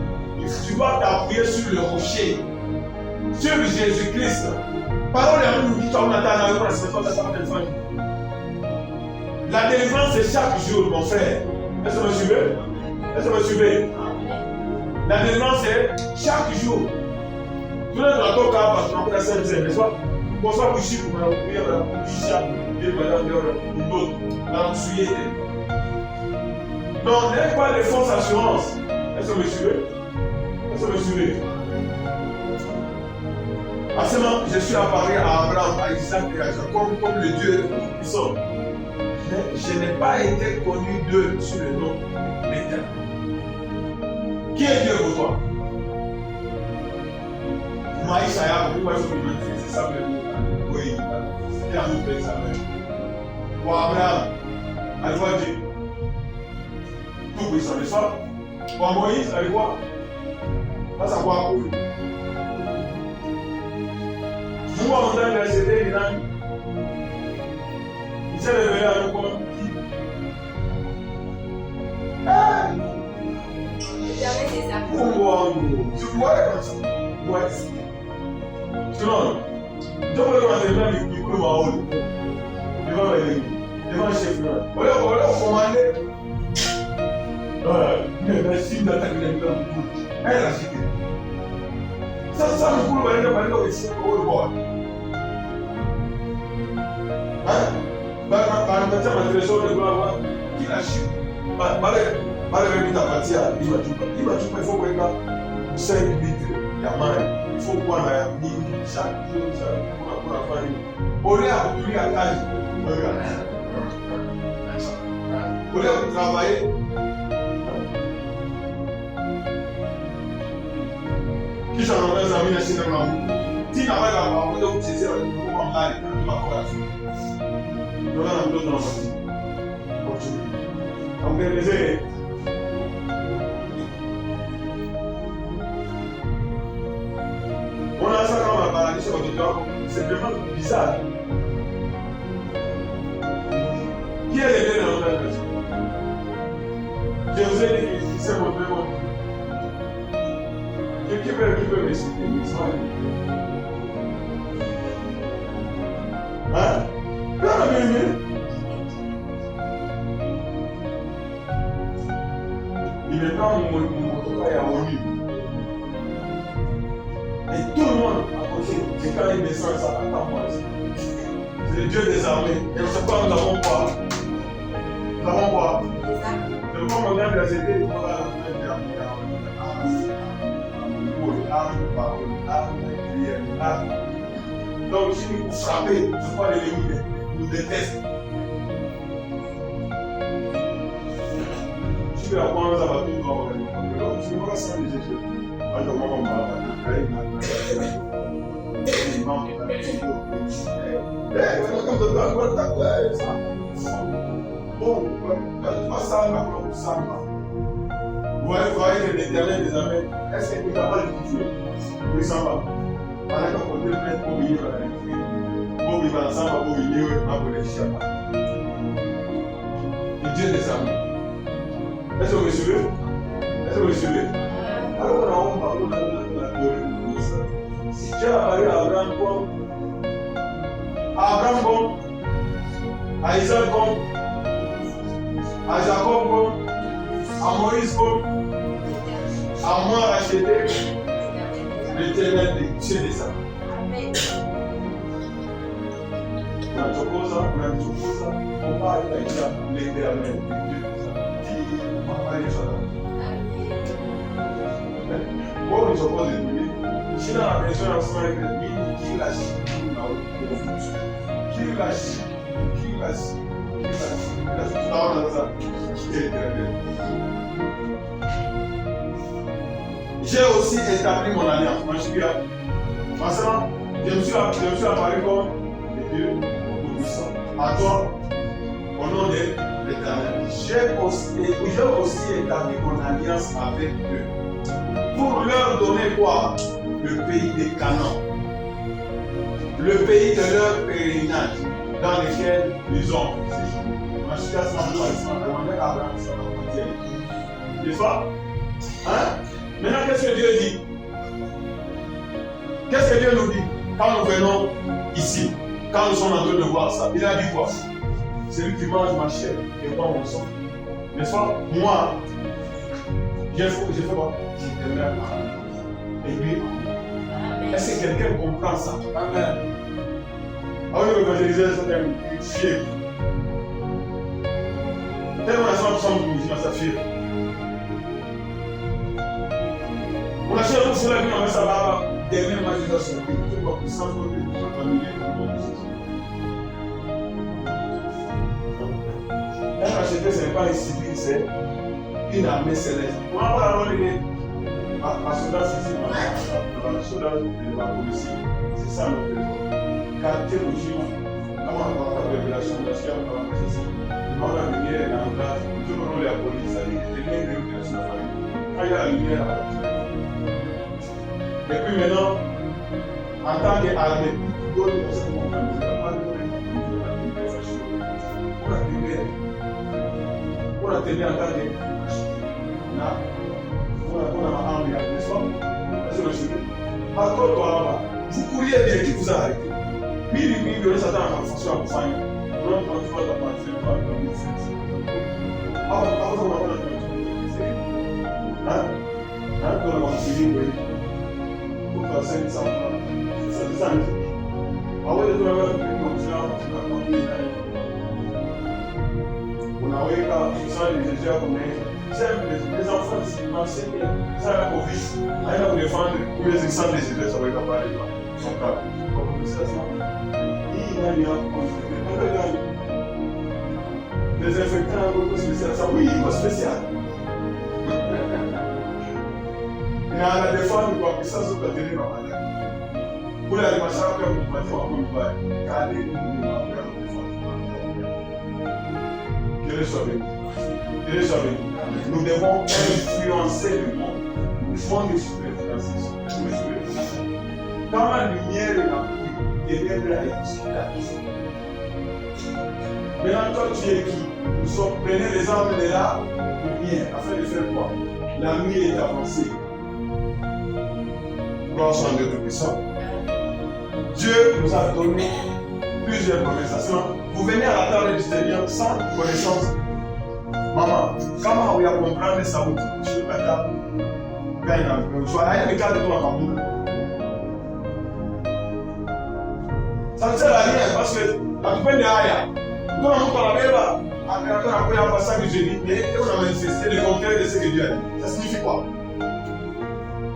Tu dois t'appuyer sur le rocher, sur Jésus-Christ. Parole nous dit la délivrance, c'est chaque jour, mon frère. Est-ce que vous me suivez? Est-ce que vous me suivez? La délivrance, c'est chaque jour. Tout le monde a toqué à la scène, n'est-ce pas? Bonsoir, vous chiffrez, vous m'avez oublié, vous donc, n'ayez pas de fausses assurances. Est-ce que vous me suivez? Est-ce que vous me suivez? À ce moment, je suis apparu à Abraham, à Isaac et à Jacob comme le Dieu puissant. Mais je n'ai pas été connu d'eux sous le nom d'Éternel. Qui est Dieu pour toi? Maïs Aya, c'est ça le mot. Oui, c'est un mot ça. Pour Abraham, elle voit Dieu. Tout puissant, n'est-ce pas? Pour Moïse, elle voit. Pas savoir pour lui. Nous, on a accepté les langues. Il s'est révélé à nous comme qui? Pourquoi nous? Tu vois comme ça? Ouais. Sinon, je peux le faire du coup, devant le chef. Voilà, commander. Merci d'attaquer les gens. Elle a acheté. Ça, le coup, on va aller ici au bord. Hein? Par le trésor de gloire, qui l'a acheté? Il faut que 5 litres de main. Il faut boire la mine chaque jour, pour la famille. Au lieu de tout à taille, au lieu de travailler, qui s'en a un ami de cinéma, qui n'a pas la parole, donc c'est ça, on va aller dans la formation. Nous allons nous donner un petit. Continue. Donc, les on a ça quand on a parlé sur votre corps, c'est vraiment bizarre. Qui est l'élevé dans notre personne? Je vous ai dit qu'il s'est montré bon. Qui peut me citer? Hein? Là, on a bien aimé. Il n'est pas mon motoka à Oni. Et tout le monde a posé, c'est quand il descend, ça attend moi. C'est le Dieu des armées. Et on ne sait pas, nous avons quoi? Nous avons quoi? Le monde regarde la CD, il faut la arme. Donc, si vous frappez, c'est pas l'ennemi, nous déteste. Si vous apprenez à battre, vous allez c'est pas ça, les Jésus. Quand on va vous voyez l'Éternel des armées, est-ce qu'il n'est pas de tuer? Oui, ça va. Par exemple, on peut mettre pour venir à l'électricité. Pour vivre ensemble, pour venir à les chiens. Le Dieu des armées. Est-ce que vous me suivez? Est-ce que vous me suivez? Alors, on a parlé de la gloire de ça. Si Dieu a parlé à Abraham comme, à Abraham comme, à Isaac comme, à Jacob comme, à Moïse comme, à moi racheté, l'Éternel des Dieu des armées. On a tout ça, on parle de l'Éternel des Dieu des armées. Qui va parler de ça? Bon, il se pose des minutes. Si dans la maison, on se met avec les minutes, qui lâche? Qui lâche? J'ai aussi établi mon alliance. Moi, je suis là. Je me suis apparu comme le Dieu tout-puissant. À toi, au nom de l'Éternel. J'ai aussi établi mon alliance avec eux. Pour leur donner quoi? Le pays des Canaan. Le pays de leur pèlerinage dans lequel ils ont séjourné. Ma situation, c'est Abraham, ça va continuer. N'est-ce pas? Hein? Maintenant, qu'est-ce que Dieu dit? Qu'est-ce que Dieu nous dit quand nous venons ici, quand nous sommes en train de voir ça? Il a dit quoi? Celui qui mange ma chair et boit mon sang. N'est-ce pas? Moi, j'ai fait quoi? J'ai aimé et lui. Est-ce que quelqu'un comprend ça? Amen. Ah oui, l'évangélisation, c'est une fièvre. Tellement la somme de sa fièvre. On a cherché pour cela que ça va derrière ma génération. Tout le monde puissant de notre famille. Un acheté, ce n'est pas un civil, c'est une armée céleste. On va voir alors les soldats ici, les soldats de la police. C'est ça notre besoin. Quartier au Chine, comment on va faire la révélation de la science, on va faire ça. Quand la lumière est en place, tout le monde est à la police, ça dit que c'est bien de la famille. Quand il y a la lumière, et puis maintenant, en tant qu'armée, d'autres personnes vont faire des travaux pour la tenir en tant que on a ma arme, n'est-ce pas? Par contre, là-bas, vous courriez bien, qui vous a arrêté? Mille, ça t'a en fonction à vous faire. Non, quand tu vas t'appartenir, tu vas dans le sens. Ah, on va voir la hein? Dans la civile, oui. Pour faire 500 francs. C'est ça, ah oui, tu vas voir, on a vu quand ils sont les gens comme les enfants, c'est marché, ça va pour vite. Là, il va vous défendre, ou les exemples des élèves, ça va être capable de son cas. Comme ça, il a mis un peu les infectants, un peu spécial. Ça, oui, il va spécial. Il a la défense, quoi, puis ça, c'est pour tenir ma malade. Pour la démarche, comme vous pouvez voir, comme vous pouvez caler, nous devons influencer le monde. Nous devons influencer. Quand la lumière est dans le pays, derrière la discussion. Maintenant, toi, tu es qui? Nous sommes prenez les armes de la lumière afin de faire quoi? La nuit est avancée. Gloire soit Dieu Tout-Puissant. Dieu nous a donné plusieurs promesses. Vous venez à la table du Seigneur sans connaissance. Maman, comment on va comprendre ça? Je ne sais pas ça. Quand il y a un cas de toi à Cameroun. Ça ne sert à rien parce que la plupart des Aya, tout le monde parle là, après un passage que j'ai dit, mais on a manifesté le contraire de ce que Dieu a dit. Ça signifie quoi?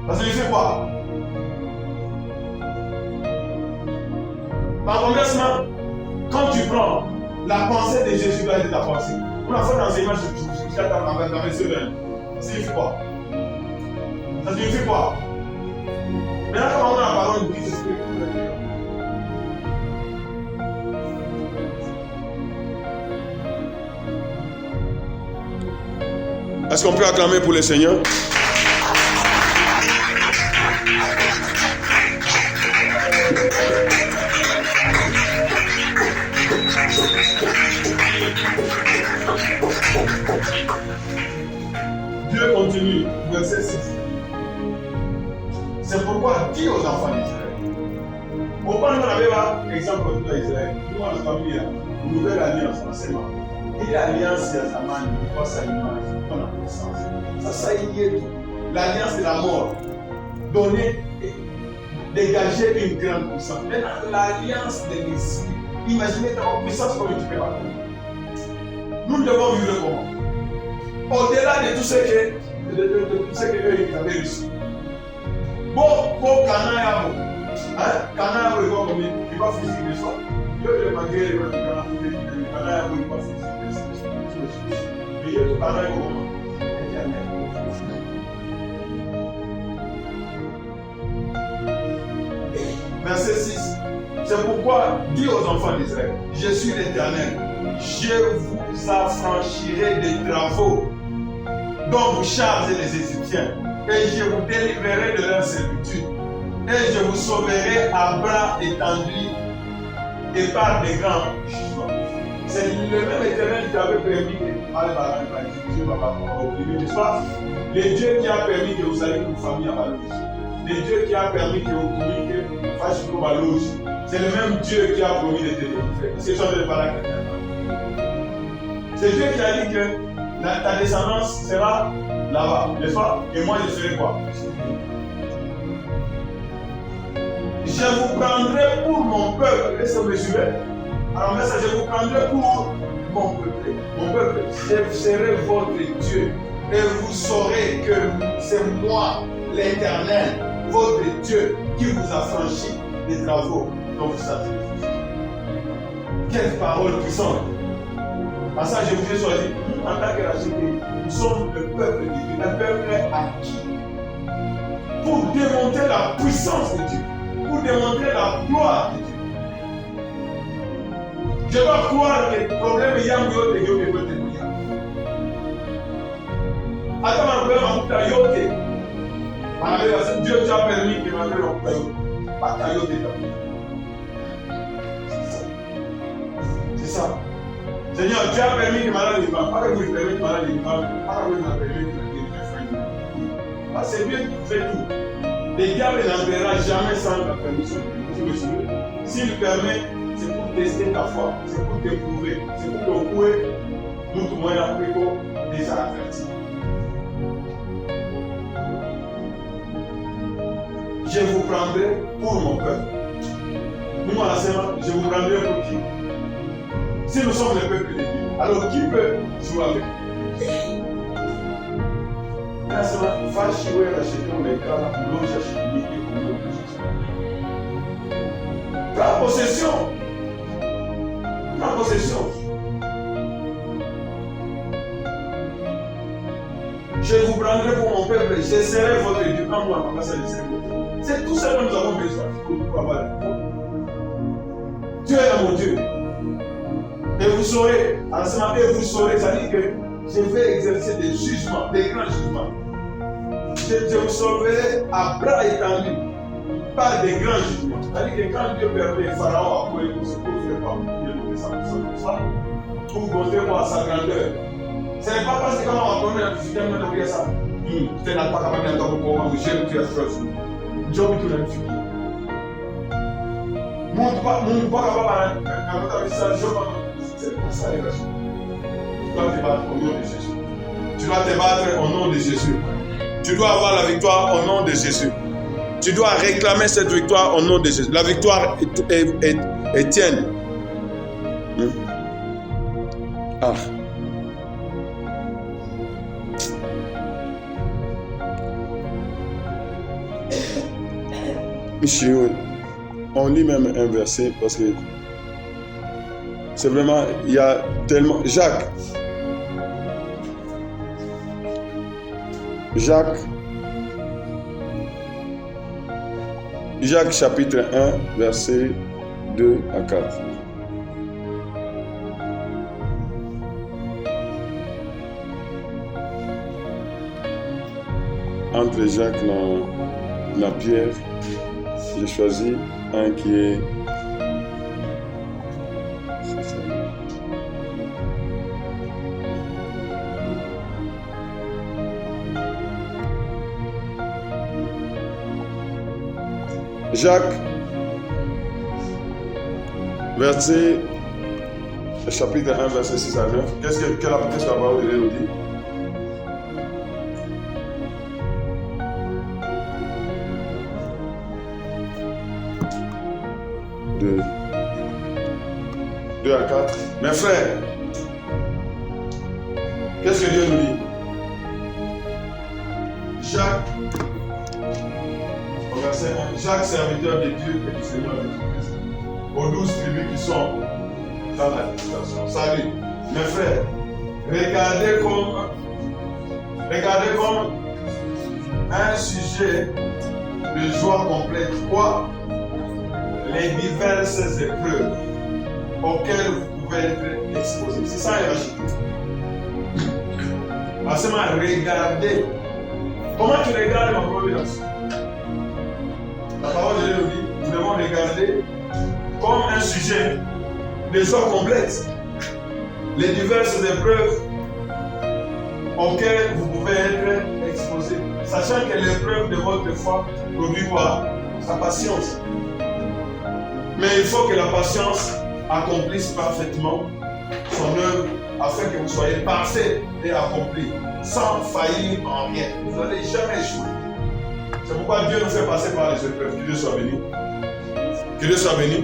Ça signifie quoi? Par conversement, quand tu prends la pensée de Jésus doit être ta pensée. On a fait l'enseignement jusqu'à dans les semaines. Ça signifie quoi? Ça signifie quoi? Maintenant, comment on a la parole de Christ? Est-ce qu'on peut acclamer pour le Seigneur? Dieu continue, verset 6. C'est pourquoi dis aux enfants d'Israël. Au point où on avait l'exemple d'Israël, nous on a famille, une nouvelle alliance, forcément. Et l'alliance de la main, il faut sa image, on a puissance. Ça y est tout. L'alliance de la mort, donner, dégager une grande puissance. Maintenant, l'alliance de l'esprit, imaginez ta puissance comme tu peux pas. Nous devons vivre comment? Au-delà de tout ce que ils avaient reçu. Bon, Canaïa, il va physique de soi. Dieu le malgré le Canaïa, il va physique de soi. Mais il y a tout Canaïa comment? Verset 6. C'est pourquoi dis aux enfants d'Israël, je suis l'Éternel, je vous affranchirai des travaux dont vous chargez les Égyptiens, et je vous délivrerai de leur servitude, et je vous sauverai à bras étendus et par des grands jugements. C'est le même Éternel qui avait permis Dieu va opprimer, n'est-ce pas? Le Dieu qui a permis que vous ayez une famille à Baloge. Le Dieu qui a permis que vous communiquiez face à Baloge. C'est le même Dieu qui a promis de te délivrer. C'est ça de parler à quelqu'un. C'est Dieu qui a dit que ta descendance sera là-bas, n'est-ce pas? Et moi je serai quoi? Je vous prendrai pour mon peuple. Laissez-moi mesurer. Alors, mais ça, je vous prendrai pour mon peuple. Mon peuple, je serai votre Dieu. Et vous saurez que c'est moi, l'Éternel, votre Dieu, qui vous a franchi les travaux dont vous savez. Quelle parole puissante! En ça, je vous ai choisi, nous, en tant que rachetés, nous sommes le peuple de Dieu, le peuple acquis. Pour démontrer la puissance de Dieu, pour démontrer la gloire de Dieu. Je dois croire que le problème est que Dieu peut te dire. Attends, ma problème est que Dieu t'a permis que ma mère c'est ça. Seigneur, tu as permis que malade ne va pas que vous permettez que malade ne va pas que vous permettez que c'est Dieu qui fait tout. Le diable n'enverra jamais sans la permission de Dieu. S'il permet, c'est pour tester ta foi, c'est pour t'éprouver, c'est pour que vous nous tout le monde a déjà averti. Je vous prendrai pour mon peuple. Nous, à la semaine, je vous prendrai pour qui? Si nous sommes le peuple de Dieu, alors qui peut jouer avec nous? La semaine, va jouer la chérie, les gars, l'eau, j'ai chérie, et l'eau, prends possession. Prends possession. Je vous prendrai pour mon peuple, je serai votre Dieu. Quand moi, papa, ça le sait. C'est tout ça que nous avons besoin pour pouvoir avoir le monde. Dieu est mon Dieu. Et vous saurez, ensemble, et vous saurez, ça dit que je vais exercer des jugements, des grands jugements. Je vous sauverai à bras étendus par des grands jugements. C'est-à-dire que quand Dieu permet Pharaon à courir, ce que vous ne pas, il est monté ça, pour vous montrer moi sa grandeur. Ce n'est pas parce que quand on va prendre la difficulté, on va dire ça. Tu n'es pas capable de t'entendre comment vous gérez, tu as choisi. Dieu vous donne la difficulté. Mon pas capable de faire ça, c'est pour ça les gars. Tu dois te battre au nom de Jésus. Tu dois te battre au nom de Jésus. Tu dois avoir la victoire au nom de Jésus. Tu dois réclamer cette victoire au nom de Jésus. La victoire est tienne. Ah. Monsieur, on lit même un verset parce que c'est vraiment, il y a tellement... Jacques chapitre 1, verset 2 à 4. Entre Jacques et la Pierre, j'ai choisi un qui est... Jacques, chapitre 1, verset 6 à 9. Qu'est-ce que la parole de Dieu nous dit? Deux à 4. Mes frères, qu'est-ce que Dieu nous dit? Verset 1. Jacques, serviteur de Dieu et du Seigneur Jésus-Christ, aux 12 tribus qui sont dans l'administration. Salut, mes frères, regardez comme un sujet de joie complète. Quoi? Les diverses épreuves auxquelles vous pouvez être exposés. C'est ça, il va acheter. Seulement regardez. Comment tu regardes ma providence? La parole de Dieu nous dit, nous devons regarder comme un sujet de joie complète les diverses épreuves auquel vous pouvez être exposé. Sachant que l'épreuve de votre foi produit quoi? La patience. Mais il faut que la patience accomplisse parfaitement son œuvre afin que vous soyez parfait et accompli, sans faillir en rien. Vous n'allez jamais échouer. C'est pourquoi Dieu nous fait passer par les épreuves. Que Dieu soit béni. Que Dieu soit béni.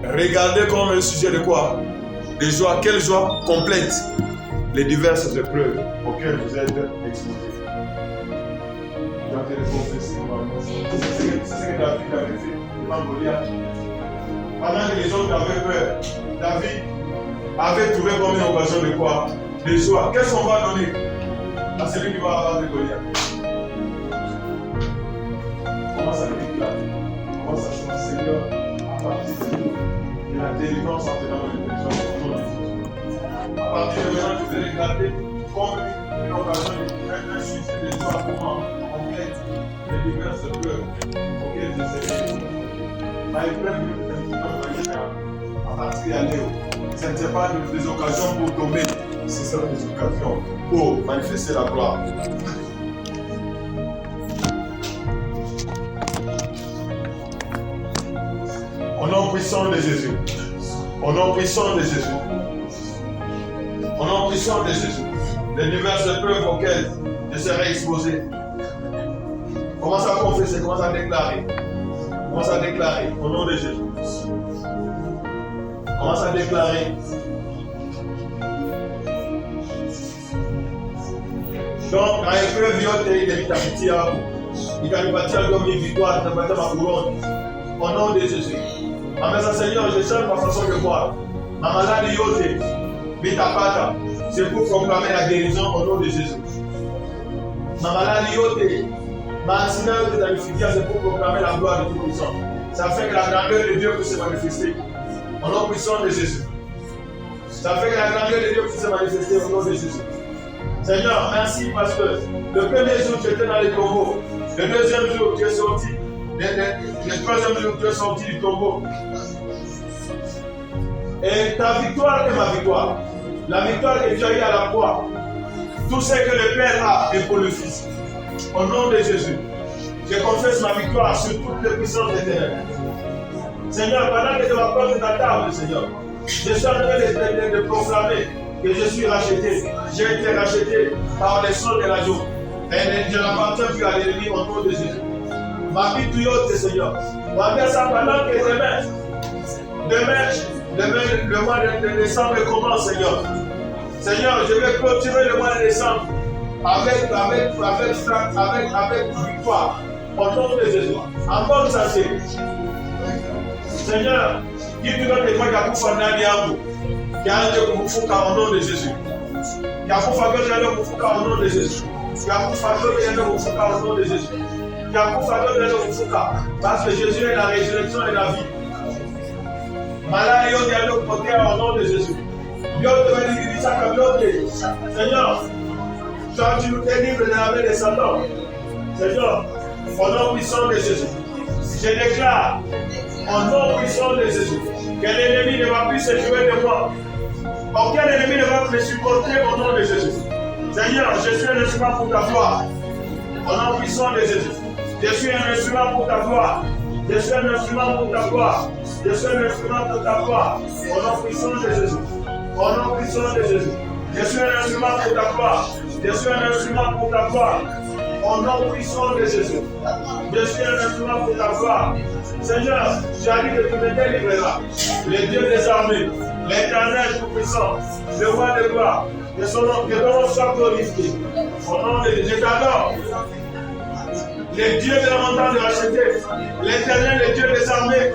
Regardez comme un sujet de quoi? De joie. Quelle joie? Complète les diverses épreuves auxquelles vous êtes exposés. C'est ce que David avait fait devant Goliath. Pendant que les autres avaient peur, David avait trouvé comme une occasion de quoi? De joie. Qu'est-ce qu'on va donner à celui qui va avoir de Goliath? Commence à déclarer. Commence à chanter, Seigneur, à partir de nous, et la délivrance en tenant les personnes au nom de Jésus. À partir de maintenant, tu vais regarder comme une occasion de sujet de joie pour moi, complète les diverses peurs auxquelles je sais. Ma épreuve à partir à Léo. Ce n'est pas des occasions pour tomber, ce sont des occasions pour manifester la gloire. Au nom puissant de Jésus. Au nom puissant de Jésus. Au nom puissant de Jésus. Les diverses épreuves auxquelles je serai exposé. Commence à confesser, commence à déclarer. Commence à déclarer au nom de Jésus. Commence à déclarer. Donc, à l'épreuve, il est habitué à vous. Il a bâti à l'homme une victoire, il a bâti ma couronne. Au nom de Jésus. Amen, Seigneur, je change ma façon de voir. Ma maladie yote, mitapata, c'est pour proclamer la guérison au nom de Jésus. Ma maladie yote, ma accident de la difficulté, c'est pour proclamer la gloire de Tout-Puissant. Ça fait que la grandeur de Dieu puisse se manifester. Au nom puissant de Jésus. Ça fait que la grandeur de Dieu puisse se manifester au nom de Jésus. Seigneur, merci parce que le premier jour tu étais dans les tombeaux. Le deuxième jour tu es sorti. Le troisième jour tu es sorti du tombeau. Et ta victoire est ma victoire. La victoire que tu as eue à la croix. Tout ce que le Père a est pour le Fils. Au nom de Jésus. Je confesse ma victoire sur toutes les puissances éternelles. Seigneur, pendant que tu m'apportes ta table, Seigneur, je suis en train de proclamer que je suis racheté. J'ai été racheté par les sang de l'agneau. Et je n'appartiens plus à l'ennemi au nom de Jésus. Ma vie tout haute, Seigneur. On va faire ça pendant que demain, le mois de décembre commence, Seigneur. Seigneur, je vais clôturer le mois de décembre avec victoire. Au nom de Jésus. En bonne santé. Seigneur, qui tu donnes témoin qu'à ndani yangu kianze kufufuka au nom de Jésus. Kiakufa vyote yale kufufuka au nom de Jésus. Kiakufa vyote yale kufufuka au nom de Jésus. Kiakufa vyote yale kufufuka parce que Jésus est la résurrection et la vie. Malade yote yale kupotea au nom de Jésus. Vyote vilivisaka vyote. Seigneur, toi tu nous délivres de la main de Satan. Seigneur, au nom puissant de Jésus, je déclare au nom puissant de Jésus, que l'ennemi ne va plus se jouer de moi. Aucun ennemi ne va me supporter au nom de Jésus. Seigneur, je suis un instrument pour ta gloire. Au nom puissant de Jésus. Je suis un instrument pour ta gloire. Je suis un instrument pour ta gloire. Je suis un instrument pour ta gloire. Au nom puissant de Jésus. Au nom puissant de Jésus. Je suis un instrument pour ta gloire. Je suis un instrument pour ta gloire. Au nom puissant de Jésus. Je suis un instrument pour ta gloire. Seigneur, tu as dit que tu me délivreras. Le Dieu des armées, l'Éternel tout-puissant, le roi de gloire, que ton nom soit glorifié. Au nom de Dieu, je t'adore. Le Dieu de la montagne de racheter, l'Éternel, le Dieu des armées.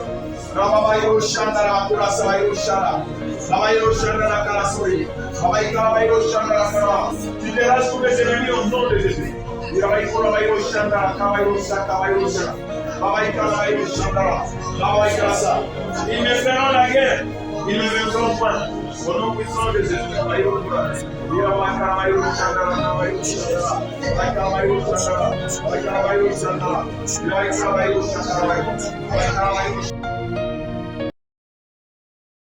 Tu dérages tous les ennemis au nom de Jésus. Ils me feront la guerre, ils me vaincront point. Au nom puissant de Jésus.